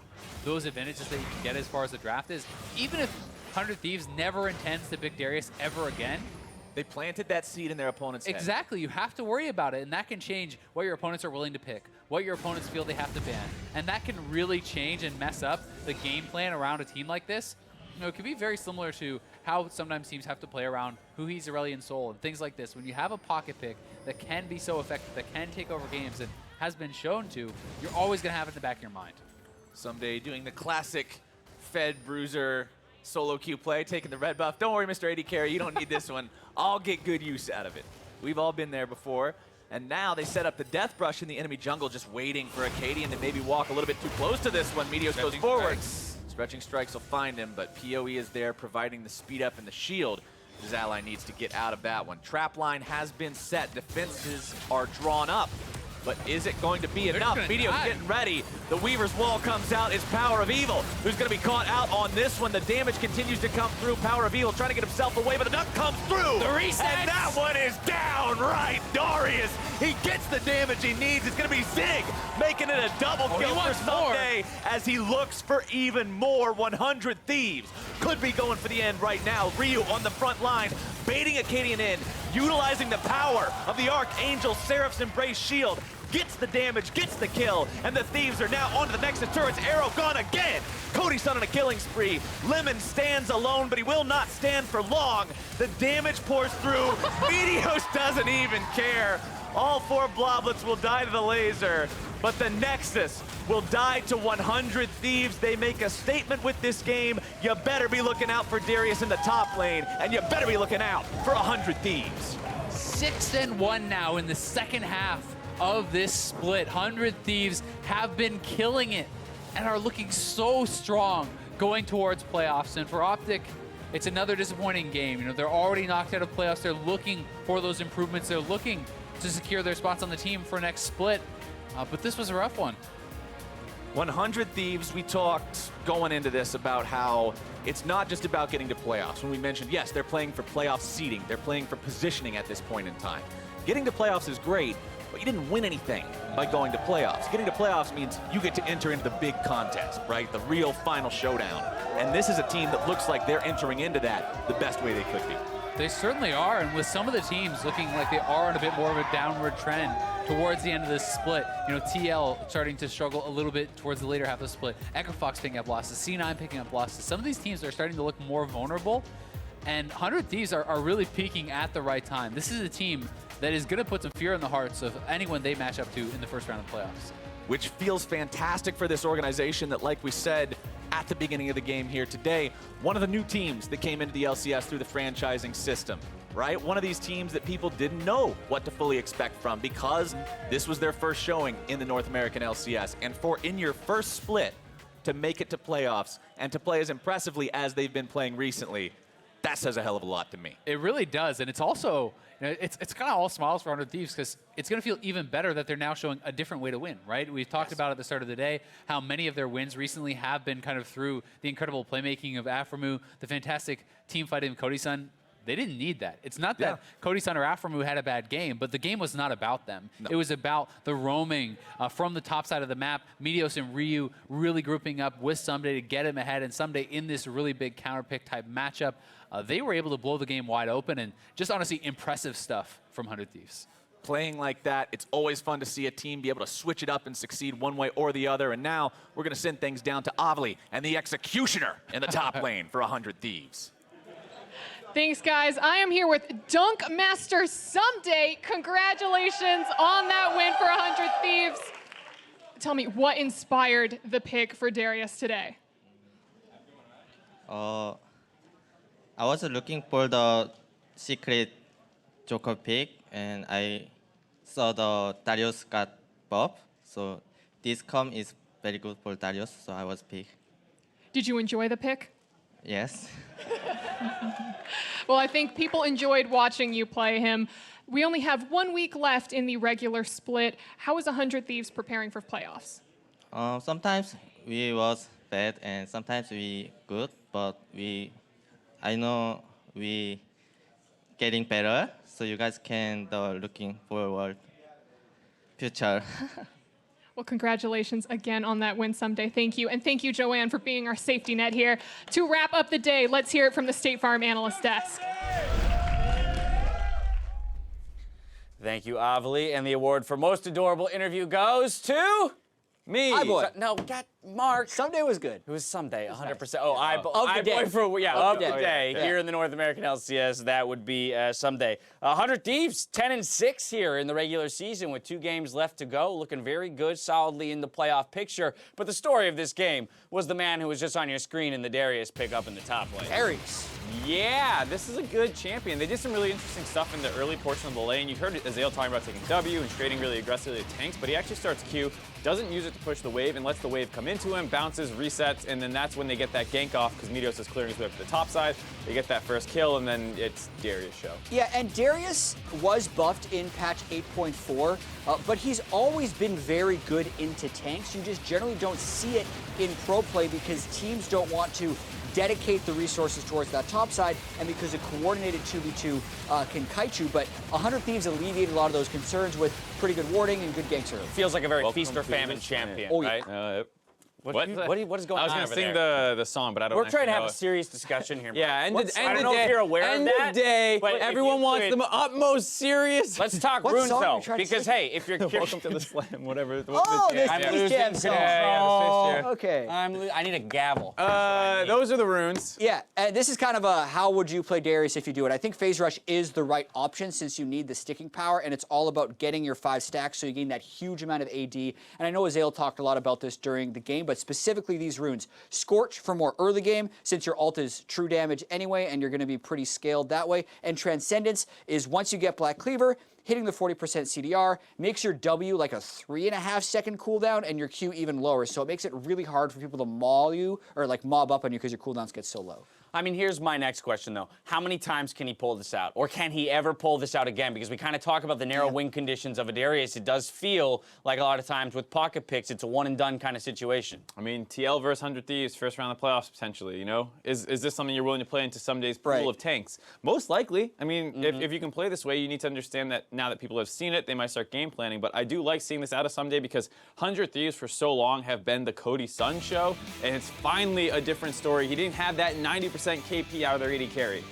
those advantages that you can get as far as the draft is, even if 100 Thieves never intends to pick Darius ever again, they planted that seed in their opponent's head. Exactly. You have to worry about it, and that can change what your opponents are willing to pick, what your opponents feel they have to ban. And that can really change and mess up the game plan around a team like this. You know, it can be very similar to how sometimes teams have to play around who he's Aurelion Sol and things like this. When you have a pocket pick that can be so effective, that can take over games and has been shown to, you're always going to have it in the back of your mind. Someday doing the classic Fed Bruiser solo queue play, taking the red buff. Don't worry, Mr. AD Carry, you don't need this one. I'll get good use out of it. We've all been there before. And now they set up the Death Brush in the enemy jungle, just waiting for Acadian to maybe walk a little bit too close to this one. Meteos goes forward. Stretching strikes will find him, but PoE is there providing the speed up and the shield. His ally needs to get out of that one. Trap line has been set. Defenses are drawn up. But is it going to be enough? Meteos getting ready. The Weaver's Wall comes out. It's Power of Evil, who's going to be caught out on this one. The damage continues to come through. Power of Evil trying to get himself away, but the duck comes through. The reset. And that one is down right. Darius, he gets the damage he needs. It's going to be Zig making it a double kill for Someday as he looks for even more. 100 Thieves could be going for the end right now. Ryu on the front line, baiting Acadian in, utilizing the power of the Archangel Seraph's Embrace shield. Gets the damage, gets the kill, and the Thieves are now onto the Nexus turrets. Arrow gone again. Cody Sun on a killing spree. Lemon stands alone, but he will not stand for long. The damage pours through. Meteos doesn't even care. All 4 Bloblets will die to the laser, but the Nexus will die to 100 Thieves. They make a statement with this game. You better be looking out for Darius in the top lane, and you better be looking out for 100 Thieves. 6-1 now in the second half of this split. 100 Thieves have been killing it and are looking so strong going towards playoffs. And for OpTic, it's another disappointing game. You know, they're already knocked out of playoffs. They're looking for those improvements. They're looking to secure their spots on the team for next split. But this was a rough one. 100 Thieves, we talked going into this about how it's not just about getting to playoffs. When we mentioned, yes, they're playing for playoff seeding. They're playing for positioning at this point in time. Getting to playoffs is great, but you didn't win anything by going to playoffs. Getting to playoffs means you get to enter into the big contest, right? The real final showdown. And this is a team that looks like they're entering into that the best way they could be. They certainly are, and with some of the teams looking like they are on a bit more of a downward trend towards the end of this split. You know, TL starting to struggle a little bit towards the later half of the split. Echo Fox picking up losses, C9 picking up losses. Some of these teams are starting to look more vulnerable, and 100 Thieves are really peaking at the right time. This is a team that is going to put some fear in the hearts of anyone they match up to in the first round of playoffs. Which feels fantastic for this organization that, like we said at the beginning of the game here today, one of the new teams that came into the LCS through the franchising system, right? One of these teams that people didn't know what to fully expect from because this was their first showing in the North American LCS. And for in your first split to make it to playoffs and to play as impressively as they've been playing recently, that says a hell of a lot to me. It really does, and it's also, you know, it's kind of all smiles for 100 Thieves because it's going to feel even better that they're now showing a different way to win, right? We've talked about at the start of the day how many of their wins recently have been kind of through the incredible playmaking of Aframu, the fantastic team fighting of Cody Sun, They didn't need that. It's not that Cody Sun or Aframu had a bad game, but the game was not about them. No. It was about the roaming from the top side of the map, Meteos and Ryu really grouping up with Someday to get him ahead, and Someday in this really big counterpick type matchup. They were able to blow the game wide open, and just honestly impressive stuff from 100 Thieves. Playing like that, it's always fun to see a team be able to switch it up and succeed one way or the other. And now we're going to send things down to Avli and the Executioner in the top lane for 100 Thieves. Thanks, guys. I am here with Dunk Master Someday. Congratulations on that win for 100 Thieves. Tell me, what inspired the pick for Darius today? I was looking for the secret Joker pick, and I saw the Darius got buff, so this comp is very good for Darius, so I was picked. Did you enjoy the pick? Yes. Well, I think people enjoyed watching you play him. We only have 1 week left in the regular split. How is 100 Thieves preparing for playoffs? Sometimes we was bad, and sometimes we good, but I know we getting better, so you guys can looking forward future. Well, congratulations again on that win Someday. Thank you. And thank you, Joanne, for being our safety net here. To wrap up the day, let's hear it from the State Farm analyst desk. Thank you, Avli. And the award for most adorable interview goes to me. Hi, boy. No, got Mark. Someday was good. It was Someday, 100%. Oh, Of the day. Of the day. Here in the North American LCS, that would be Someday. 100 Thieves, 10-6 here in the regular season with 2 games left to go. Looking very good, solidly in the playoff picture. But the story of this game was the man who was just on your screen in the Darius pick up in the top lane. Darius. Yeah, this is a good champion. They did some really interesting stuff in the early portion of the lane. You heard Azale talking about taking W and trading really aggressively at tanks, but he actually starts Q, doesn't use it to push the wave, and lets the wave come into him, bounces, resets, and then that's when they get that gank off because Meteos is clearing his way up to the top side. They get that first kill, and then it's Darius' show. Yeah, and Darius was buffed in patch 8.4, but he's always been very good into tanks. You just generally don't see it in pro play because teams don't want to dedicate the resources towards that top side, and because a coordinated 2v2 can kite you. But 100 Thieves alleviated a lot of those concerns with pretty good warding and good ganks early. Feels like a very feast or famine champion, Oh, yeah. right? What is going I on was going over to sing there? the song, but I don't We're trying to actually have know a it. serious discussion here. Yeah, Mark. end What's- the I don't know if you're aware of end that. the day. but if Everyone you wants could- the utmost serious. Let's talk What runes, song are though, you trying to because, sing? hey, if you're Welcome to the slam, whatever. Oh, this I'm Peace losing Jam song. Yeah, the Okay. I need a gavel. Those are the runes. Yeah, and this is kind of a how would you play Darius if you do it. I think Phase Rush is the right option since you need the sticking power, and it's all about getting your 5 stacks so you gain that huge amount of AD. And I know Azale talked a lot about this during the game, but specifically these runes. Scorch for more early game, since your ult is true damage anyway, and you're going to be pretty scaled that way. And Transcendence is once you get Black Cleaver, hitting the 40% CDR makes your W like a 3.5 second cooldown and your Q even lower. So it makes it really hard for people to maul you or like mob up on you because your cooldowns get so low. I mean, here's my next question, though. How many times can he pull this out? Or can he ever pull this out again? Because we kind of talk about the narrow win conditions of a Darius. It does feel like a lot of times with pocket picks, it's a one-and-done kind of situation. I mean, TL versus 100 Thieves, first round of the playoffs potentially, you know? Is this something you're willing to play into Someday's pool of tanks? Most likely. I mean, if you can play this way, you need to understand that now that people have seen it, they might start game planning. But I do like seeing this out of Someday because 100 Thieves for so long have been the Cody Sun show, and it's finally a different story. He didn't have that 90% KP out of their AD carry.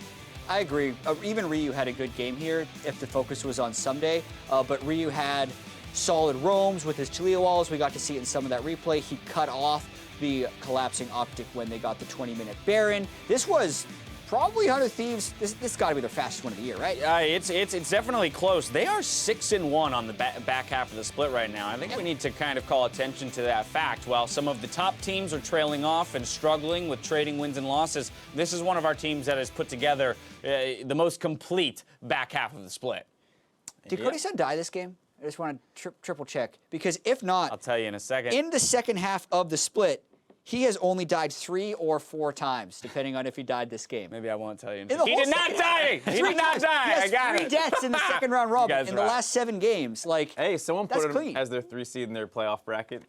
I agree. Even Ryu had a good game here if the focus was on Someday, but Ryu had solid roams with his Chaleo walls. We got to see it in some of that replay. He cut off the collapsing OpTic when they got the 20-minute Baron. This was probably 100 Thieves. This got to be their fastest win of the year, right? It's definitely close. They are 6-1 on the back half of the split right now. I think we need to kind of call attention to that fact. While some of the top teams are trailing off and struggling with trading wins and losses, this is one of our teams that has put together the most complete back half of the split. Did Cody Sun die this game? I just want to triple check because if not, I'll tell you in a second. in the second half of the split, he has only died 3 or 4 times, depending on if he died this game. Maybe I won't tell you. In the He whole did not second- die! He did not die! He I has got 3 it. deaths in the second round You robin guys in the rock. last 7 games. Like, Hey, someone that's put him clean. as their 3 seed in their playoff bracket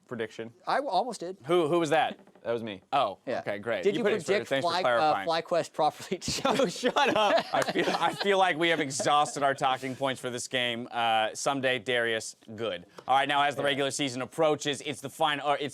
prediction. I almost did. Who was that? That was me. Oh, Yeah. okay, great. Did you put it predict thanks for clarifying. FlyQuest properly today? Oh, shut up. I feel like we have exhausted our talking points for this game. Someday, Darius, good. All right, now as the regular season approaches, it's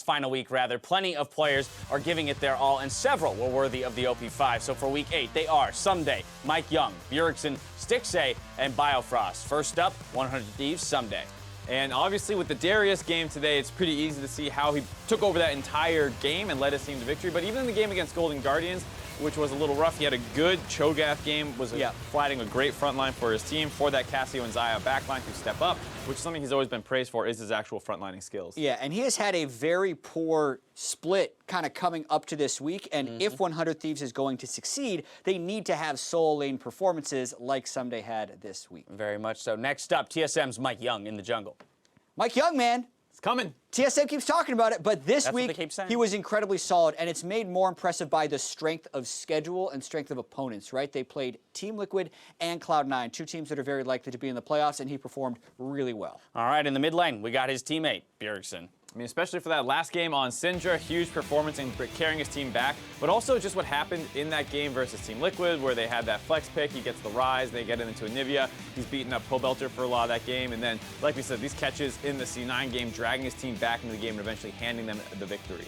final week rather. Plenty of players are giving it their all, and several were worthy of the OP5. So for week 8, they are Someday, Mike Young, Bjergsen, Stixay, and Biofrost. First up, 100 Thieves, Someday. And obviously with the Darius game today, it's pretty easy to see how he took over that entire game and led his team to victory. But even in the game against Golden Guardians, which was a little rough, he had a good Cho'Gath game, was providing a great front line for his team, for that Cassio and Xayah backline to step up, which is something he's always been praised for, is his actual frontlining skills. Yeah, and he has had a very poor split kind of coming up to this week, and if 100 Thieves is going to succeed, they need to have solo lane performances like Someday had this week. Very much so. Next up, TSM's Mike Young in the jungle. Mike Young, man. It's coming. TSM keeps talking about it, but this That's what they week keep saying. he was incredibly solid, and it's made more impressive by the strength of schedule and strength of opponents, right? They played Team Liquid and Cloud9, two teams that are very likely to be in the playoffs, and he performed really well. All right, in the mid lane, we got his teammate, Bjergsen. I mean, especially for that last game on Syndra, huge performance in carrying his team back, but also just what happened in that game versus Team Liquid, where they had that flex pick, he gets the rise, they get it into Anivia, he's beating up Pobelter for a lot of that game, and then, like we said, these catches in the C9 game, dragging his team back into the game and eventually handing them the victory.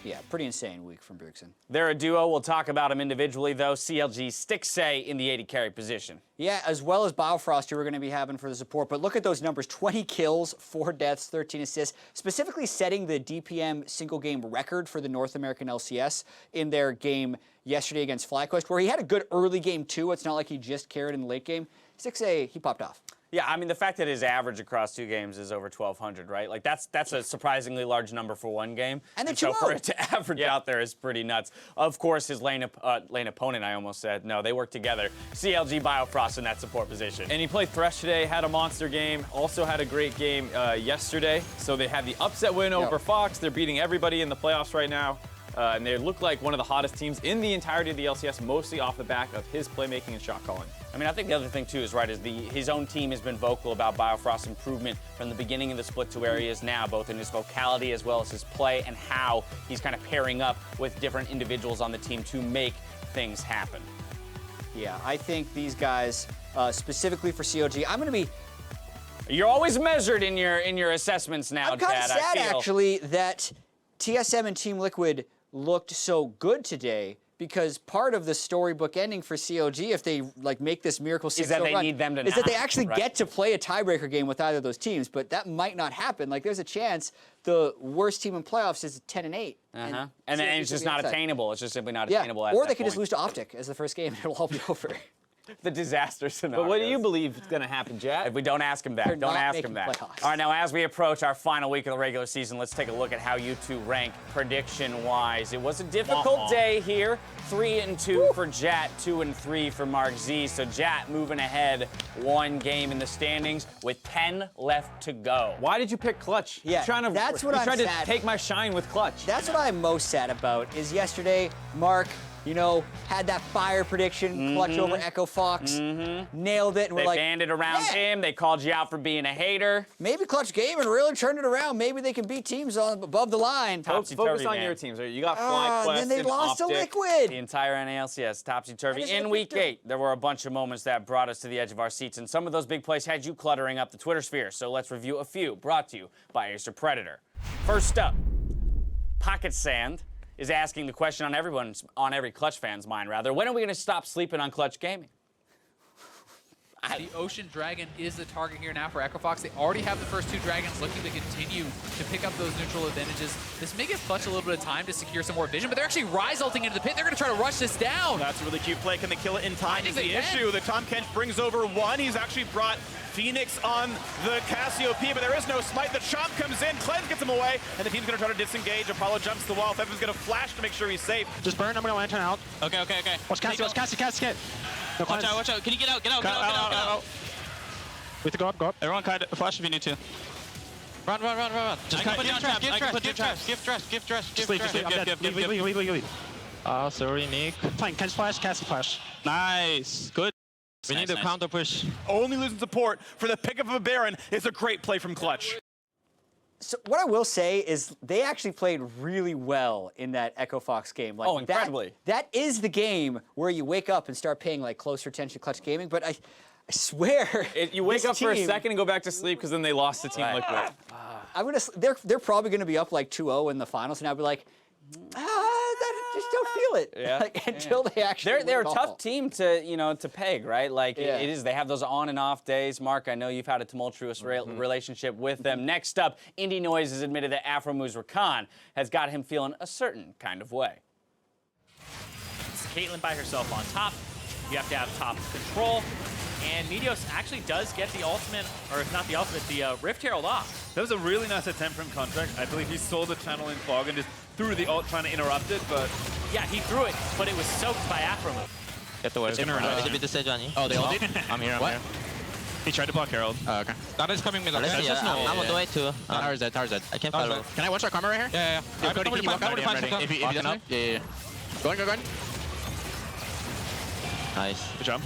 Yeah, pretty insane week from Bjergsen. They're a duo. We'll talk about them individually, though. CLG Stixay in the AD carry position. Yeah, as well as Biofrost, who we're going to be having for the support. But look at those numbers, 20 kills, 4 deaths, 13 assists, specifically setting the DPM single-game record for the North American LCS in their game yesterday against FlyQuest, where he had a good early game, too. It's not like he just carried in the late game. Stixay, he popped off. Yeah, I mean, the fact that his average across 2 games is over 1,200, right? Like, that's a surprisingly large number for one game. And so for it to average out there is pretty nuts. Of course, his lane opponent, I almost said. No, they work together. CLG Biofrost in that support position. And he played Thresh today, had a monster game, also had a great game yesterday. So they had the upset win over Fox. They're beating everybody in the playoffs right now. And they look like one of the hottest teams in the entirety of the LCS, mostly off the back of his playmaking and shot calling. I mean, I think the other thing, too, is his own team has been vocal about Biofrost's improvement from the beginning of the split to where he is now, both in his vocality as well as his play and how he's kind of pairing up with different individuals on the team to make things happen. Yeah, I think these guys, specifically for COG, I'm going to be... You're always measured in your assessments now, I'm kind of Chad, sad, actually, that TSM and Team Liquid looked so good today, because part of the storybook ending for COG, if they make this miracle 6-0 is that they run, need them to is that they not, actually right? get to play a tiebreaker game with either of those teams, but that might not happen. Like, there's a chance the worst team in playoffs is 10-8. And then it's just not attainable. It's just simply not attainable. Or they could just lose to OpTic as the first game, and it'll all be over. The disaster scenario. But what do you believe is going to happen, Jack? If we don't ask him that. They're Don't not ask him making that. playoffs. All right, now as we approach our final week of the regular season, let's take a look at how you two rank prediction-wise. It was a difficult day here. 3-2 for Jat, 2-3 for Mark Z. So Jat moving ahead 1 game in the standings with 10 left to go. Why did you pick Clutch? Yeah, that's what I'm tried sad. to take my shine with Clutch. That's what I'm most sad about, is yesterday, Mark, had that fire prediction, Clutch over Echo Fox, nailed it, and we're They like, banded around him. They called you out for being a hater. maybe Clutch game and really turned it around. Maybe they can beat teams above the line. Topsy-turvy, Focus on man. your teams. You got FlyQuest Then they and lost to OpTic. Liquid. The entire NALCS, topsy-turvy. That is In a week victory. 8, there were a bunch of moments that brought us to the edge of our seats, and some of those big plays had you cluttering up the Twitter sphere. So let's review a few, brought to you by Acer Predator. First up, Pocket Sand is asking the question on every Clutch fan's mind, rather. When are we going to stop sleeping on Clutch Gaming? The Ocean Dragon is the target here now for Echo Fox. They already have the first 2 dragons, looking to continue to pick up those neutral advantages. This may give Clutch a little bit of time to secure some more vision, but they're actually Rise ulting into the pit. They're going to try to rush this down. That's a really cute play. Can they kill it in time? I think Is they the can. issue. The Tom Kench brings over 1. He's actually brought Phoenix on the Cassiopeia, but there is no smite. The Chomp comes in, Cleanse gets him away, and the team's going to try to disengage. Apollo jumps the wall. Fevin's going to flash to make sure he's safe. Just burn, I'm gonna lantern out. Okay. Watch Cassie, get. No Watch out. Can you get out? Get out. We have to go up. Everyone kind of flash if you need to. Run. Just put down traps. Gift trash. Sleep, I'm dead. Leave. Sorry, Nick. Fine, Ken's flash, Cassie flash. Nice. Good. We need to counter push. Only losing support for the pick of a Baron is a great play from Clutch. So what I will say is they actually played really well in that Echo Fox game. Like, incredibly. That is the game where you wake up and start paying like closer attention to Clutch Gaming. But I swear, you wake up for a second and go back to sleep because then they lost to Team Liquid. They're probably gonna be up like 2-0 in the finals, and I'll be like, just don't feel it. Yeah. Like, until they actually. They're a win tough all. team to peg, right? Like it is. They have those on and off days. Mark, I know you've had a tumultuous relationship with them. Next up, Indie Noise has admitted that Afromuz Rakan has got him feeling a certain kind of way. It's Caitlyn by herself on top. You have to have top control. And Meteos actually does get the ultimate, or if not the ultimate, the Rift Herald off. That was a really nice attempt from Contract. I believe he saw the channel in fog and just threw the ult trying to interrupt it, but... Yeah, he threw it, but it was soaked by Afromove. Get the way. Oh, they ulted? I'm here. He tried to block Herald. Oh, okay. That is coming with I'm on the way too. Tower's dead. I can't follow. Can I watch our camera right here? Yeah. Cody, can you walk out? If he doesn't up. Yeah. Go on. Nice. Good job.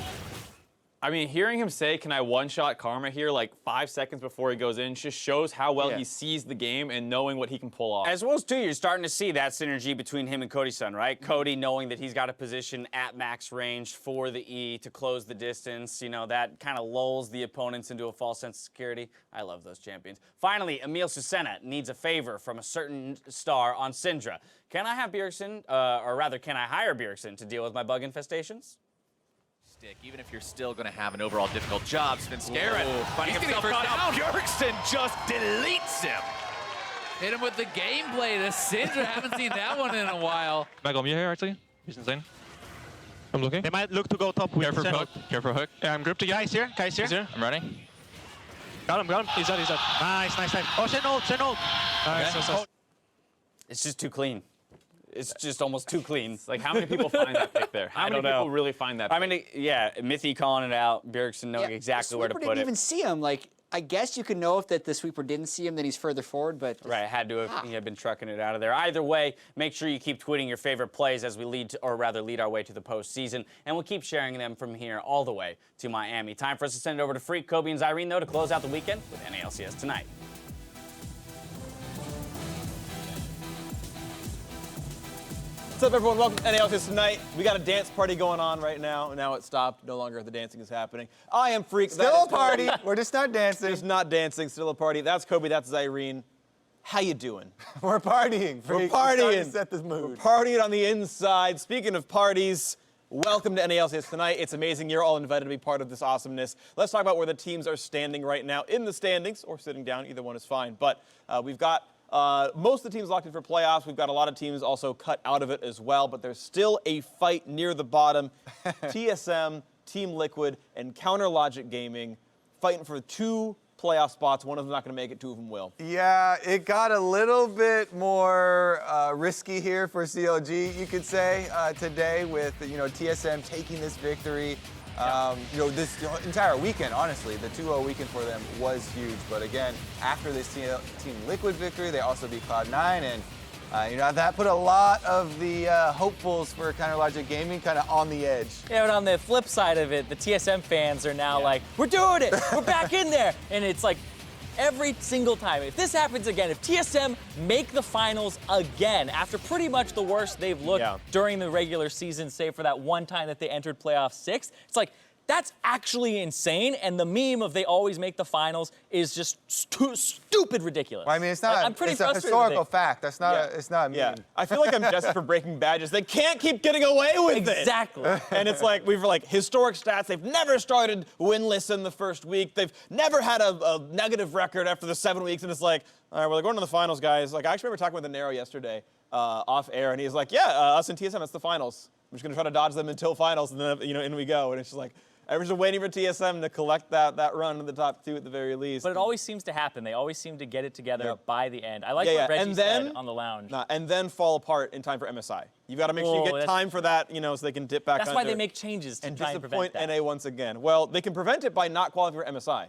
I mean, hearing him say, can I one-shot Karma here like 5 seconds before he goes in just shows how well he sees the game and knowing what he can pull off. As well as, too, you're starting to see that synergy between him and Cody's son, right? Cody knowing that he's got a position at max range for the E to close the distance. You know, that kind of lulls the opponents into a false sense of security. I love those champions. Finally, Emil Susena needs a favor from a certain star on Syndra. Can I have Bjergsen, or rather, can I hire Bjergsen to deal with my bug infestations? Even if you're still going to have an overall difficult job, Svenskeren finding He's himself getting down. first Bjergsen just deletes him. Hit him with the gameplay. The Syndra, haven't seen that one in a while. Back on me here, actually. He's insane. I'm looking. They might look to go top with Careful hook. Careful hook. Yeah, I'm gripped. Guys here. He's here. I'm running. Got him. He's dead. Nice. Oh, send ult. Nice. It's just too clean. It's just almost too clean. Like, how many people find that pick there? How many people really find that pick? I mean, yeah, Mithy calling it out, Bjergsen knowing exactly where to put it. Didn't even see him. Like, I guess you could know if the sweeper didn't see him, then he's further forward, but... Right, had to have, he had been trucking it out of there. Either way, make sure you keep tweeting your favorite plays as we lead our way to the postseason, and we'll keep sharing them from here all the way to Miami. Time for us to send it over to Freak, Kobe, and Zyrene, though, to close out the weekend with NALCS Tonight. What's up, everyone? Welcome to NALCS Tonight. We got a dance party going on right now. Now it's stopped. No longer the dancing is happening. I am Freak. Still a party. We're just not dancing. Just not dancing. Still a party. That's Kobe. That's Zyrene. How you doing? We're partying. We're partying. To set this mood. We're partying on the inside. Speaking of parties, welcome to NALCS Tonight. It's amazing. You're all invited to be part of this awesomeness. Let's talk about where the teams are standing right now in the standings, or sitting down. Either one is fine. But we've got most of the teams locked in for playoffs. We've got a lot of teams also cut out of it as well, but there's still a fight near the bottom. TSM, Team Liquid, and Counter Logic Gaming fighting for 2 playoff spots. One of them's not going to make it, 2 of them will. Yeah, it got a little bit more risky here for CLG, you could say, today with, TSM taking this victory. This entire weekend, honestly, the 2-0 weekend for them was huge. But again, after this Team Liquid victory, they also beat Cloud9, and that put a lot of the hopefuls for Counter Logic Gaming kind of on the edge. Yeah, but on the flip side of it, the TSM fans are now like, we're doing it, we're back in there, and it's like every single time. If this happens again, if TSM make the finals again, after pretty much the worst they've looked during the regular season, save for that one time that they entered playoff 6, it's like, that's actually insane, and the meme of they always make the finals is just stupid ridiculous. Well, I mean, it's not. I'm pretty it's a frustrated historical with it. fact. That's not. It's not a meme. Yeah, I feel like I'm desperate for Breaking Badges. They can't keep getting away with it. Exactly. And it's like we've historic stats. They've never started winless in the first week. They've never had a negative record after the 7 weeks. And it's like, all right, well, they're going to the finals, guys. Like I actually remember talking with the Nero yesterday off air, and he's like, yeah, us and TSM, it's the finals. I'm just going to try to dodge them until finals, and then in we go. And it's just like. Everyone's just waiting for TSM to collect that run to the top 2 at the very least. But it always seems to happen. They always seem to get it together by the end. I like what Reggie said on the lounge. And then fall apart in time for MSI. You've got to make sure you get time for that, so they can dip back That's under. why they make changes to try and prevent that. NA once again. Well, they can prevent it by not qualifying for MSI.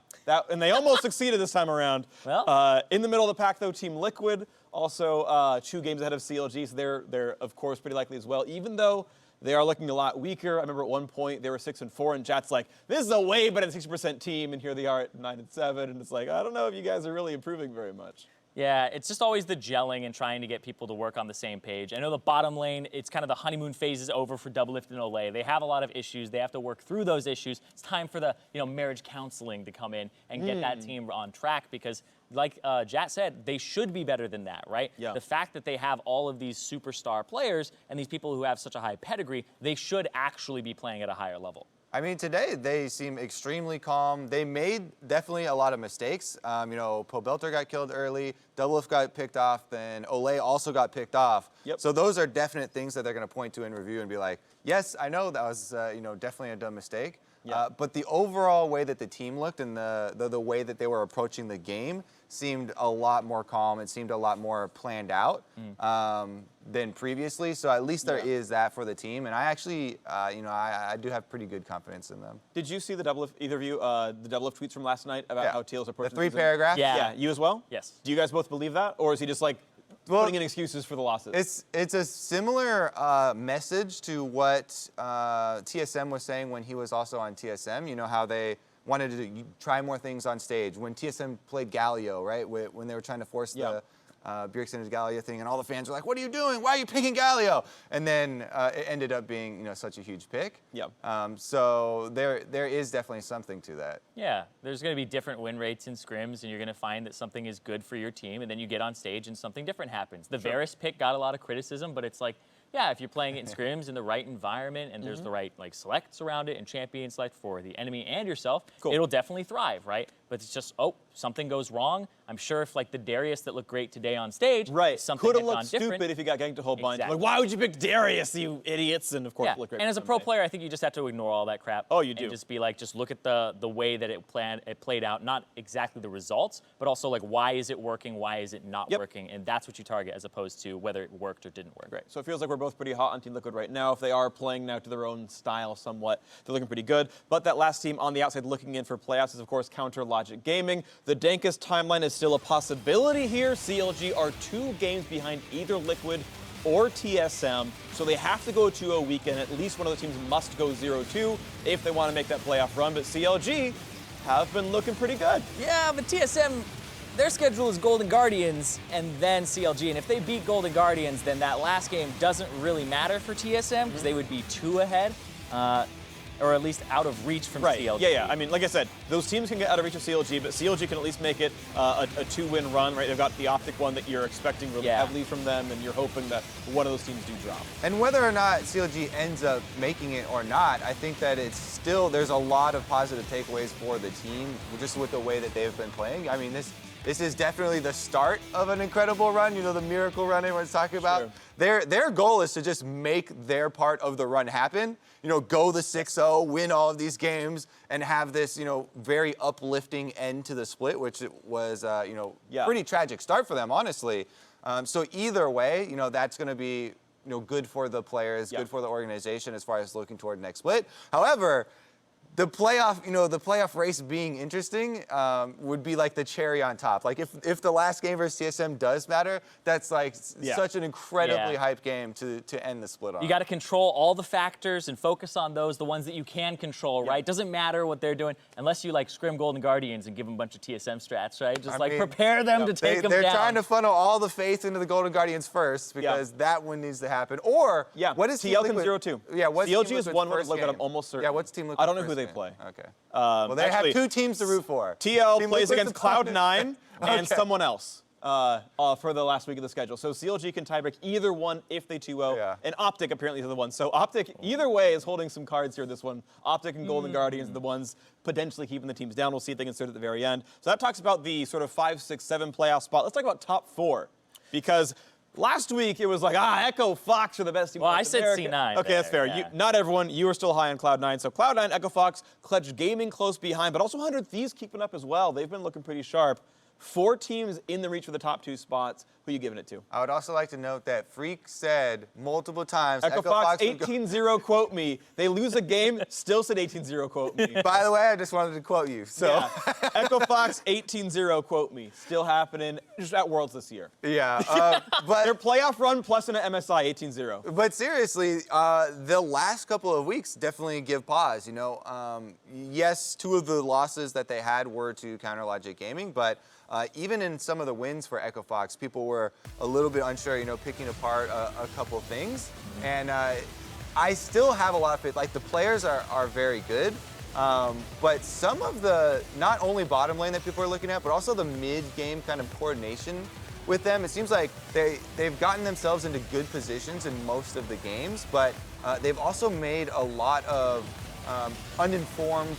And they almost succeeded this time around. Well. In the middle of the pack, though, Team Liquid, also 2 games ahead of CLG, so they're of course, pretty likely as well, even though they are looking a lot weaker. I remember at one point they were 6-4, and chat's like, "This is a way better than 60% team," and here they are at 9-7, and it's like, I don't know if you guys are really improving very much. Yeah, it's just always the gelling and trying to get people to work on the same page. I know the bottom lane, it's kind of the honeymoon phase is over for Doublelift and Olay. They have a lot of issues. They have to work through those issues. It's time for the marriage counseling to come in and get that team on track because, like Jat said, they should be better than that, right? Yeah. The fact that they have all of these superstar players and these people who have such a high pedigree, they should actually be playing at a higher level. I mean, today they seem extremely calm. They made definitely a lot of mistakes. Pobelter got killed early, Doublelift got picked off, then Olay also got picked off. Yep. So those are definite things that they're going to point to in review and be like, yes, I know that was definitely a dumb mistake. Yeah. But the overall way that the team looked and the way that they were approaching the game seemed a lot more calm. It seemed a lot more planned out than previously. So at least there is that for the team. And I actually, I do have pretty good confidence in them. Did you see the Doublelift, either of you, the Doublelift tweets from last night about how Teal's approaching the 3 paragraphs? Yeah, you as well? Yes. Do you guys both believe that? Or is he just like putting in excuses for the losses? It's a similar message to what TSM was saying when he was also on TSM. You know how they wanted to try more things on stage. When TSM played Galio, right? When they were trying to force the Bjergsen into Galio thing, and all the fans were like, "What are you doing? Why are you picking Galio?" And then it ended up being such a huge pick. So there is definitely something to that. Yeah, there's going to be different win rates in scrims, and you're going to find that something is good for your team, and then you get on stage and something different happens. The Varus pick got a lot of criticism, but it's like, yeah, if you're playing it in scrims in the right environment and there's the right selects around it and champion select for the enemy and yourself, it'll definitely thrive, right? But it's just, something goes wrong. I'm sure if the Darius that looked great today on stage, something could have had gone looked different. stupid if he got ganked a whole bunch. Exactly. Like, why would you pick Darius, you idiots? And of course, it looked great. And as a pro player, I think you just have to ignore all that crap. Oh, you do. And just be like, just look at the way that it played out, not exactly the results, but also why is it working, why is it not working, and that's what you target as opposed to whether it worked or didn't work. Great. So it feels like we're both pretty hot on Team Liquid right now. If they are playing now to their own style somewhat, they're looking pretty good. But that last team on the outside looking in for playoffs is, of course, Counter Logic Gaming. The dankest timeline is still a possibility here. CLG are 2 games behind either Liquid or TSM, so they have to go 2-0 weekend. At least one of the teams must go 0-2 if they want to make that playoff run. But CLG have been looking pretty good. Yeah, but TSM, their schedule is Golden Guardians and then CLG. And if they beat Golden Guardians, then that last game doesn't really matter for TSM because they would be 2 ahead. Or at least out of reach from CLG. Yeah. I mean, like I said, those teams can get out of reach of CLG, but CLG can at least make it a 2-win run, right? They've got the OpTic one that you're expecting really heavily from them, and you're hoping that one of those teams do drop. And whether or not CLG ends up making it or not, I think that it's still, there's a lot of positive takeaways for the team, just with the way that they've been playing. I mean, this is definitely the start of an incredible run, the miracle run everyone's talking about. Their goal is to just make their part of the run happen. Go the 6-0, win all of these games, and have this, very uplifting end to the split, which was, pretty tragic start for them, honestly. So either way, that's going to be, good for the players, good for the organization as far as looking toward next split. However, the playoff race being interesting would be like the cherry on top. Like if the last game versus TSM does matter, that's such an incredibly hyped game to end the split on. You got to control all the factors and focus on those, the ones that you can control, right? Doesn't matter what they're doing unless you scrim Golden Guardians and give them a bunch of TSM strats, right? Just prepare them to take them down. They're trying to funnel all the faith into the Golden Guardians first because that one needs to happen. Or what is TL can 0-2. Yeah, what's CLG Team is Liquid's 1 first look game? at I'm almost certain. Yeah, what's Team Liquid's I don't know who first they game? play. Okay. Well, they have 2 teams to root for. TL Team plays Liquid's against Cloud9 and Okay. someone else for the last week of the schedule. So CLG can tiebreak either one if they 2-0. And OpTic apparently is the one. So OpTic, either way, is holding some cards here, this one. OpTic and Golden Guardians are the ones potentially keeping the teams down. We'll see if they can start at the very end. So that talks about the sort of 5, 6, 7 playoff spot. Let's talk about top 4. Because last week, it was like, Echo Fox are the best team. Well, in I North said America. C9. Okay, that's fair. Yeah. Not everyone. You were still high on Cloud9. So Cloud9, Echo Fox, Clutch Gaming close behind, but also 100 Thieves keeping up as well. They've been looking pretty sharp. 4 teams in the reach for the top 2 spots. Who are you giving it to? I would also like to note that Freak said multiple times. Echo Fox 18-0, quote me. They lose a game, still said 18-0, quote me. By the way, I just wanted to quote you. So yeah. Echo Fox 18-0, quote me. Still happening just at Worlds this year. Yeah, but their playoff run plus an MSI 18-0. But seriously, the last couple of weeks definitely give pause. Yes, 2 of the losses that they had were to Counter Logic Gaming, but even in some of the wins for Echo Fox, people were a little bit unsure, picking apart a couple things. And I still have a lot of faith. Like, the players are very good. But some of the, not only bottom lane that people are looking at, but also the mid-game kind of coordination with them, it seems like they've gotten themselves into good positions in most of the games, but they've also made a lot of uninformed,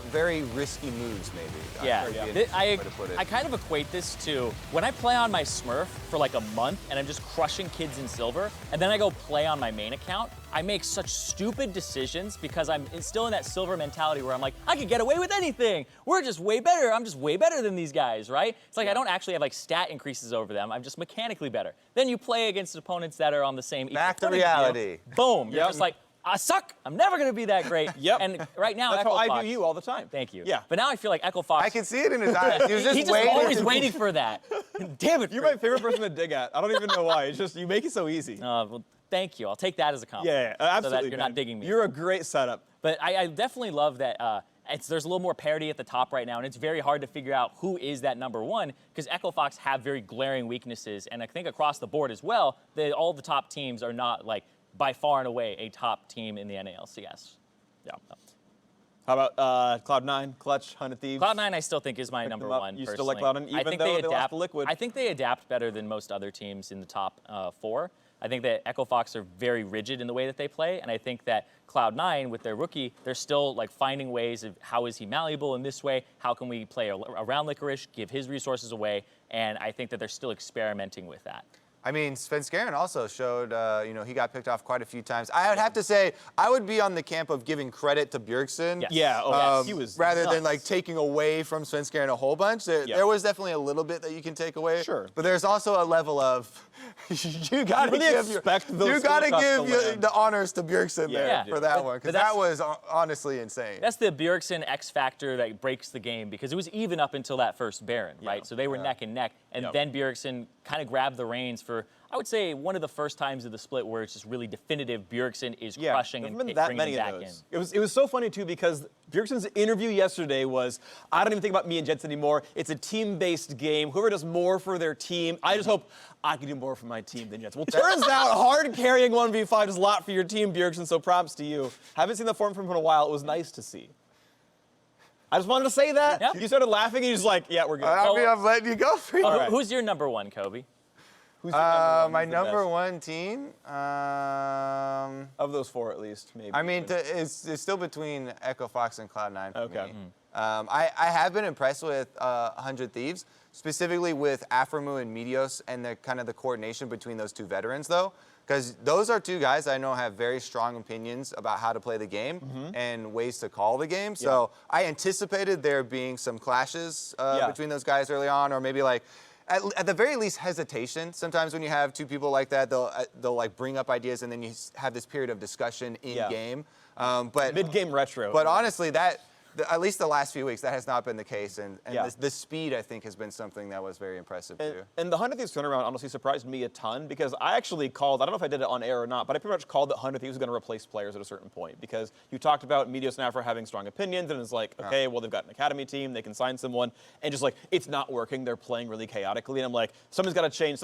very risky moves, maybe. Yeah, I kind of equate this to when I play on my Smurf for like a month and I'm just crushing kids in silver, and then I go play on my main account, I make such stupid decisions because I'm still in that silver mentality where I'm like, I could get away with anything. We're just way better. I'm just way better than these guys, right? It's like I don't actually have like stat increases over them. I'm just mechanically better. Then you play against opponents that are on the same. Back to reality. Boom. You're just like, I suck. I'm never going to be that great. Yep. And right now, that's Echo how Fox, I view you all the time. Thank you. Yeah. But now I feel like Echo Fox. I can see it in his eyes. He was just He's waiting. always waiting for that. Damn it. You're my favorite person to dig at. I don't even know why. It's just, you make it so easy. Well, thank you. I'll take that as a compliment. Yeah, absolutely. So that you're not digging me. You're a great setup. But I definitely love that there's a little more parity at the top right now, and it's very hard to figure out who is that number one because Echo Fox have very glaring weaknesses, and I think across the board as well, all the top teams are not like by far and away a top team in the NALCS. Yeah. How about Cloud9, Clutch, 100 Thieves? Cloud9 I still think is my number one. You personally. still like Cloud9 even though they lost to Liquid? I think they adapt better than most other teams in the top 4. I think that Echo Fox are very rigid in the way that they play, and I think that Cloud9 with their rookie, they're still like finding ways of how is he malleable in this way, how can we play around LCS, give his resources away, and I think that they're still experimenting with that. I mean, Svenskeren also showed, he got picked off quite a few times. I would have to say, I would be on the camp of giving credit to Bjergsen. Yes. Yeah, he was rather nuts. than like taking away from Svenskeren a whole bunch. There was definitely a little bit that you can take away. Sure. But there's also a level of you gotta give the honors to Bjergsen there for that one, because that was honestly insane. That's the Bjergsen X factor that breaks the game, because it was even up until that first Baron, right? So they were neck and neck, and then Bjergsen kind of grabbed the reins for, I would say, one of the first times of the split where it's just really definitive. Bjergsen is crushing and bringing them back in. It was so funny too because Bjergsen's interview yesterday was, I don't even think about me and Jets anymore. It's a team-based game. Whoever does more for their team, I just hope I can do more for my team than Jets. Well, turns out hard carrying 1v5 is a lot for your team, Bjergsen. So props to you. Haven't seen the form from him in a while. It was nice to see. I just wanted to say that. Yep. You started laughing and you're just like, yeah, we're good. I'm letting you go for it. Who's your number one, Kobe? Who's your number one? My number one team? Of those 4 at least, maybe. I mean, it's still between Echo Fox and Cloud9 for Okay. me. I have been impressed with 100 Thieves, specifically with Aframu and Meteos and the kind of the coordination between those two veterans, though. Because those are two guys I know have very strong opinions about how to play the game and ways to call the game. So I anticipated there being some clashes between those guys early on, or maybe like, at the very least, hesitation. Sometimes when you have two people like that, they'll like bring up ideas and then you have this period of discussion in game. But mid-game retro. But honestly, at least the last few weeks, that has not been the case. And the speed, I think, has been something that was very impressive, too. And the 100 Thieves turnaround honestly surprised me a ton because I actually called, I don't know if I did it on air or not, but I pretty much called that 100 Thieves was going to replace players at a certain point because you talked about Meteos and Afra having strong opinions, and it's like, okay, well, they've got an academy team, they can sign someone, and just like, it's not working, they're playing really chaotically, and I'm like, something's got to change,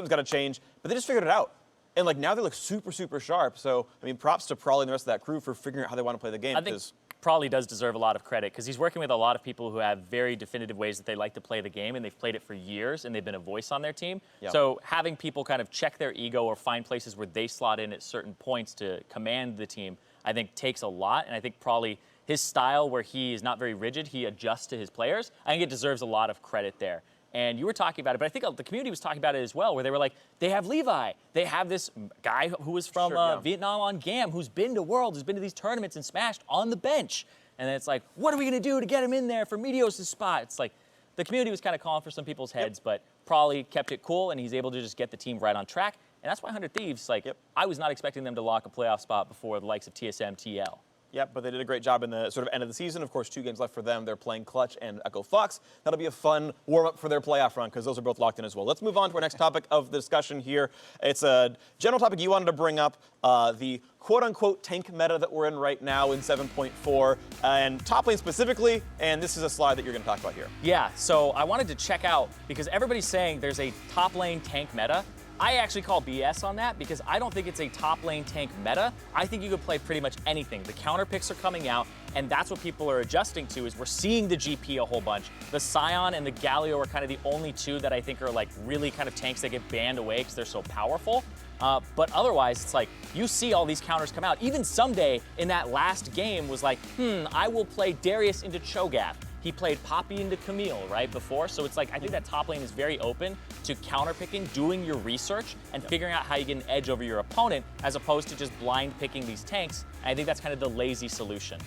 but they just figured it out. And like now they look super, super sharp. So, I mean, props to Prawley and the rest of that crew for figuring out how they want to play the game. I think Prawley does deserve a lot of credit because he's working with a lot of people who have very definitive ways that they like to play the game, and they've played it for years, and they've been a voice on their team. So having people kind of check their ego or find places where they slot in at certain points to command the team, I think takes a lot. And I think Prawley, his style where he is not very rigid, he adjusts to his players, I think it deserves a lot of credit there. And you were talking about it, but I think the community was talking about it as well, where they were like, they have Levi. They have this guy who was from Vietnam on GAM, who's been to Worlds, who's been to these tournaments and smashed on the bench. And then it's like, what are we going to do to get him in there for Meteos' spot? It's like, the community was kind of calling for some people's heads, but Prawley kept it cool, and he's able to just get the team right on track. And that's why 100 Thieves, like, I was not expecting them to lock a playoff spot before the likes of TSM, TL. Yep, but they did a great job in the sort of end of the season. Of course, 2 games left for them. They're playing Clutch and Echo Fox. That'll be a fun warm-up for their playoff run because those are both locked in as well. Let's move on to our next topic of the discussion here. It's a general topic you wanted to bring up, the quote-unquote tank meta that we're in right now in 7.4, and top lane specifically, and this is a slide that you're going to talk about here. Yeah, so I wanted to check out, because everybody's saying there's a top lane tank meta. I actually call BS on that because I don't think it's a top lane tank meta. I think you could play pretty much anything. The counter picks are coming out, and that's what people are adjusting to, is we're seeing the GP a whole bunch. The Scion and the Galio are kind of the only 2 that I think are like really kind of tanks that get banned away because they're so powerful. But otherwise, it's like, you see all these counters come out. Even Someday in that last game was like, I will play Darius into Cho'Gath. He played Poppy into Camille, right, before. So it's like, I think that top lane is very open to counterpicking, doing your research, and figuring out how you get an edge over your opponent, as opposed to just blind picking these tanks. And I think that's kind of the lazy solution.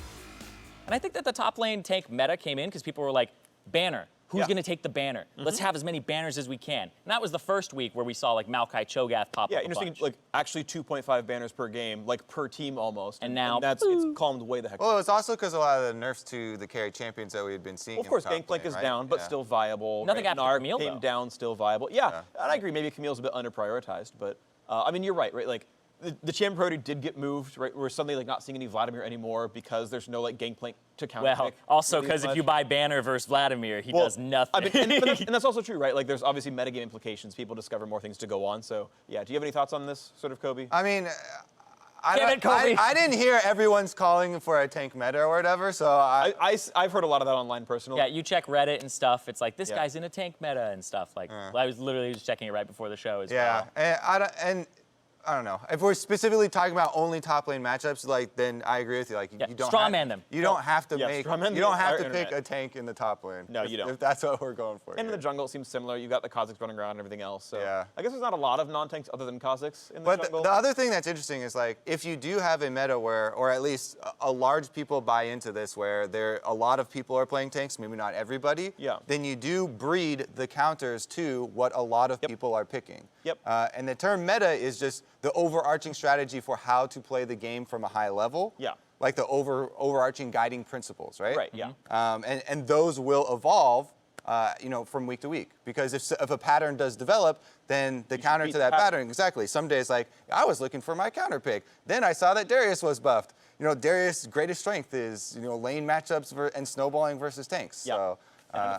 And I think that the top lane tank meta came in because people were like, banner. Who's going to take the banner? Let's have as many banners as we can. And that was the first week where we saw like Maokai Cho'Gath pop up a interesting. bunch. Like actually 2.5 banners per game, like per team almost. And now it's calmed way the heck. Well, it's also because a lot of the nerfs to the carry champions that we had been seeing. Well, of course, in the top Gangplank lane, is right? down, but still viable. Nothing after Narc Camille, came though. down, still viable. Yeah, and I agree. Maybe Camille's a bit underprioritized, but I mean, you're right. Like the champion priority did get moved. Right, we're suddenly like not seeing any Vladimir anymore because there's no like Gangplank to counter. Well, also because if you buy banner versus Vladimir, he does nothing. I mean, and that's also true, right? Like, there's obviously metagame implications. People discover more things to go on. So, yeah. Do you have any thoughts on this, sort of, Kobe? I mean, Kobe. I didn't hear everyone's calling for a tank meta or whatever, so I've heard a lot of that online personally. Yeah, you check Reddit and stuff. It's like, this guy's in a tank meta and stuff. Like, I was literally just checking it right before the show as well. Yeah, and I don't know. If we're specifically talking about only top lane matchups, like then I agree with you. Like you don't strawman them. You don't have to make. You don't have to pick internet. a tank in the top lane. No, you don't. If that's what we're going for. And in the jungle, it seems similar. You've got the Kha'Zix running around and everything else. So yeah. I guess there's not a lot of non-tanks other than Kha'Zix in the But jungle. the other thing that's interesting is like if you do have a meta where, or at least a large people buy into this, where a lot of people are playing tanks, maybe not everybody. Yeah. Then you do breed the counters to what a lot of people are picking. Yep. And the term meta is just the overarching strategy for how to play the game from a high level. Yeah. Like the overarching guiding principles, right? Right. Yeah. And those will evolve, from week to week. Because if a pattern does develop, then the counter to that pattern, exactly. Some days, like, I was looking for my counter pick. Then I saw that Darius was buffed. Darius' greatest strength is, lane matchups and snowballing versus tanks. Yeah. So,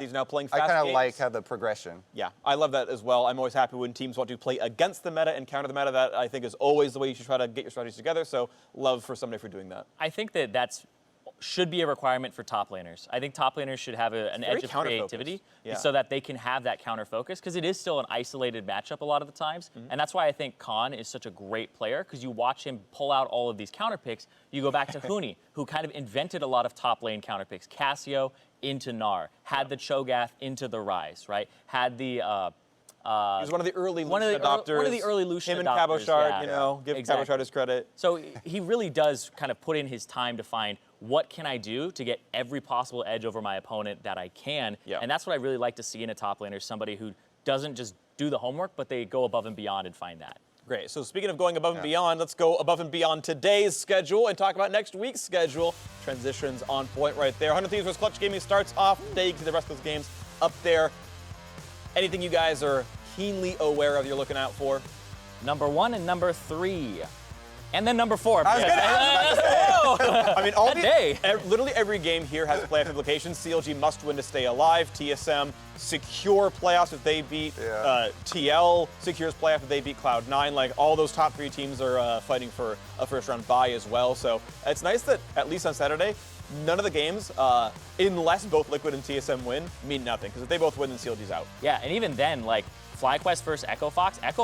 he's now playing fast I kind of games. like how the progression. Yeah, I love that as well. I'm always happy when teams want to play against the meta and counter the meta. That I think is always the way you should try to get your strategies together. So love for Someday for doing that. I think that should be a requirement for top laners. I think top laners should have an edge of creativity so that they can have that counter focus, because it is still an isolated matchup a lot of the times. And that's why I think Khan is such a great player, because you watch him pull out all of these counter picks. You go back to Huni, who kind of invented a lot of top lane counter picks. Cassio into Gnar, had the Cho'Gath into the Rise, right? Had the he was one of the early Lucian adopters. One of the early Lucian him adopters. And Cabochard, give Cabochard his credit. So he really does kind of put in his time to find what can I do to get every possible edge over my opponent that I can. Yeah. And that's what I really like to see in a top laner, somebody who doesn't just do the homework, but they go above and beyond and find that. Great. So speaking of going above and beyond, let's go above and beyond today's schedule and talk about next week's schedule. Transitions on point right there. 100 Thieves vs. Clutch Gaming starts off today. You can see the rest of those games up there. Anything you guys are keenly aware of you're looking out for? Number 1 and number 3. And then number 4. I mean, literally every game here has playoff implications. CLG must win to stay alive. TSM secure playoffs if they beat TL, secures playoff if they beat Cloud9. Like, all those top 3 teams are fighting for a first-round bye as well. So it's nice that, at least on Saturday, none of the games, unless both Liquid and TSM win, mean nothing. Because if they both win, then CLG's out. Yeah, and even then, like, FlyQuest versus Echo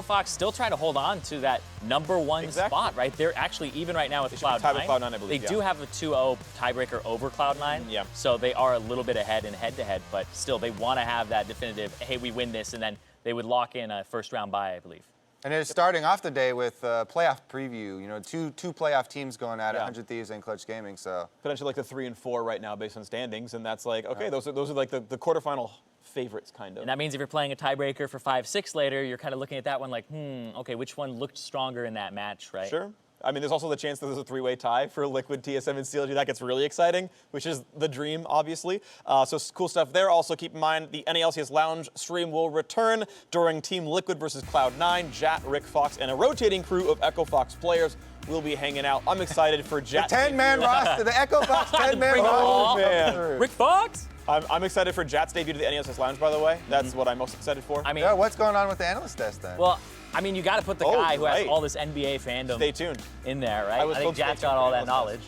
Fox still trying to hold on to that number 1 spot, right? They're actually, even right now with Cloud9, I believe, they do have a 2-0 tiebreaker over Cloud9. Yeah. So they are a little bit ahead in head-to-head, but still, they want to have that definitive, hey, we win this, and then they would lock in a first-round bye, I believe. And it's starting off the day with playoff preview. Two playoff teams going at it, 100 Thieves and Clutch Gaming. So potentially like the 3 and 4 right now based on standings, and that's like okay, those are like the quarterfinal favorites kind of. And that means if you're playing a tiebreaker for 5-6 later, you're kind of looking at that one like, okay, which one looked stronger in that match, right? Sure. I mean, there's also the chance that there's a three-way tie for Liquid, TSM, and CLG. That gets really exciting, which is the dream, obviously. So cool stuff there. Also, keep in mind the NALCS Lounge stream will return during Team Liquid versus Cloud9. Jat, Rick Fox, and a rotating crew of Echo Fox players will be hanging out. I'm excited for Jat. The 10-man roster, the Echo Fox 10-man roster. Man. Rick Fox? I'm excited for Jat's debut to the NALCS Lounge, by the way. That's what I'm most excited for. I mean, yeah, what's going on with the analyst test then? Well, I mean, you got to put the guy who has all this NBA fandom Stay tuned. in there, right? I think Jat's got tuned all for that analyst knowledge.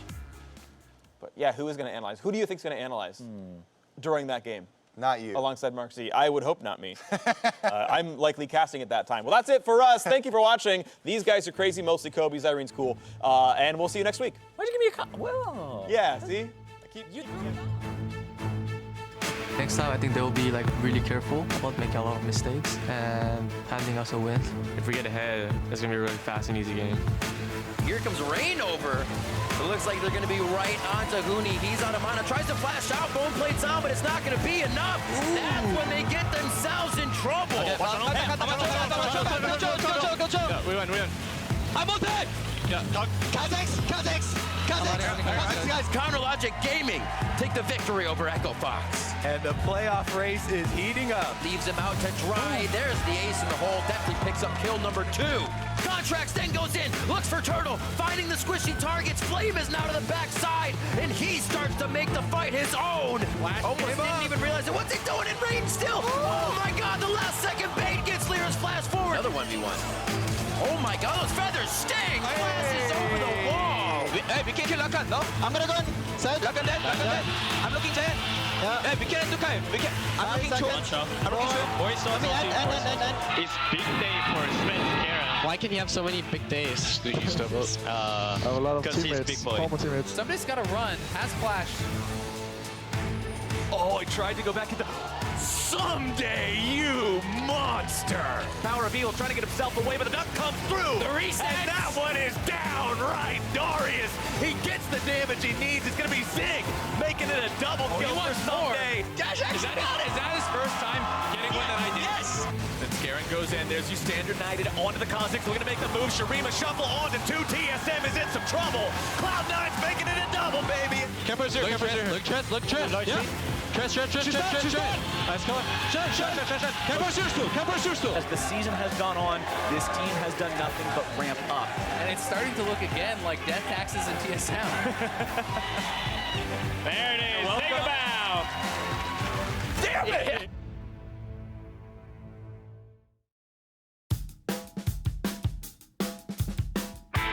But yeah, who is going to analyze? Who do you think is going to analyze during that game? Not you. Alongside Mark Z. I would hope not me. I'm likely casting at that time. Well, that's it for us. Thank you for watching. These guys are crazy, mostly Kobe. Irene's cool. And we'll see you next week. Why'd you give me a Whoa. Yeah, see? Next time, I think they will be like really careful about making a lot of mistakes and handing us a win. If we get ahead, it's going to be a really fast and easy game. Here comes Rain over. It looks like they're going to be right onto Huni. He's out of mana. Tries to flash out. Bone plates on, but it's not going to be enough. That's when they get themselves in trouble. We win. I'm on that. Kazakhs. Guys, Counterlogic Gaming take the victory over Echo Fox. And the playoff race is heating up. Leaves him out to dry. There's the ace in the hole. Definitely picks up kill number 2. Contracts then goes in, looks for Turtle, finding the squishy targets. Flame is now to the backside, and he starts to make the fight his own. Almost didn't even realize it. What's he doing in range still? Oh my God, the last second bait gets Lear's flash forward. Another 1v1. Oh my God, those feathers sting! Flashes over the wall! Hey, we can't kill Lakan, no? I'm gonna go and side. Lakan dead. I'm looking Giant. Yeah. Hey, we can't do Kai. I'm looking Cho. I'm looking Cho. Boys, and. It's big day for Sven Karen. Why can you have so many big days? Because he's big boy. Somebody's got to run. Has flash. Oh, he tried to go back into... Someday, you monster! Power reveal, trying to get himself away, but the duck comes through! The reset! And that one is downright Darius! He gets the damage he needs. It's gonna be Zig, making it a double kill for Someday. Is that his first time getting one that I did? Yes! Then Scarin goes in. There's you standard knighted onto the Kazakhs. Looking to make the move. Shurima shuffle onto 2. TSM is in some trouble. Cloud9's making it a double, baby! Campers here. Look, Trent. Yeah. Trent. Nice color. Trent. As the season has gone on, this team has done nothing but ramp up. And it's starting to look again like death taxes in TSM. There it is. Take a bow. Damn it!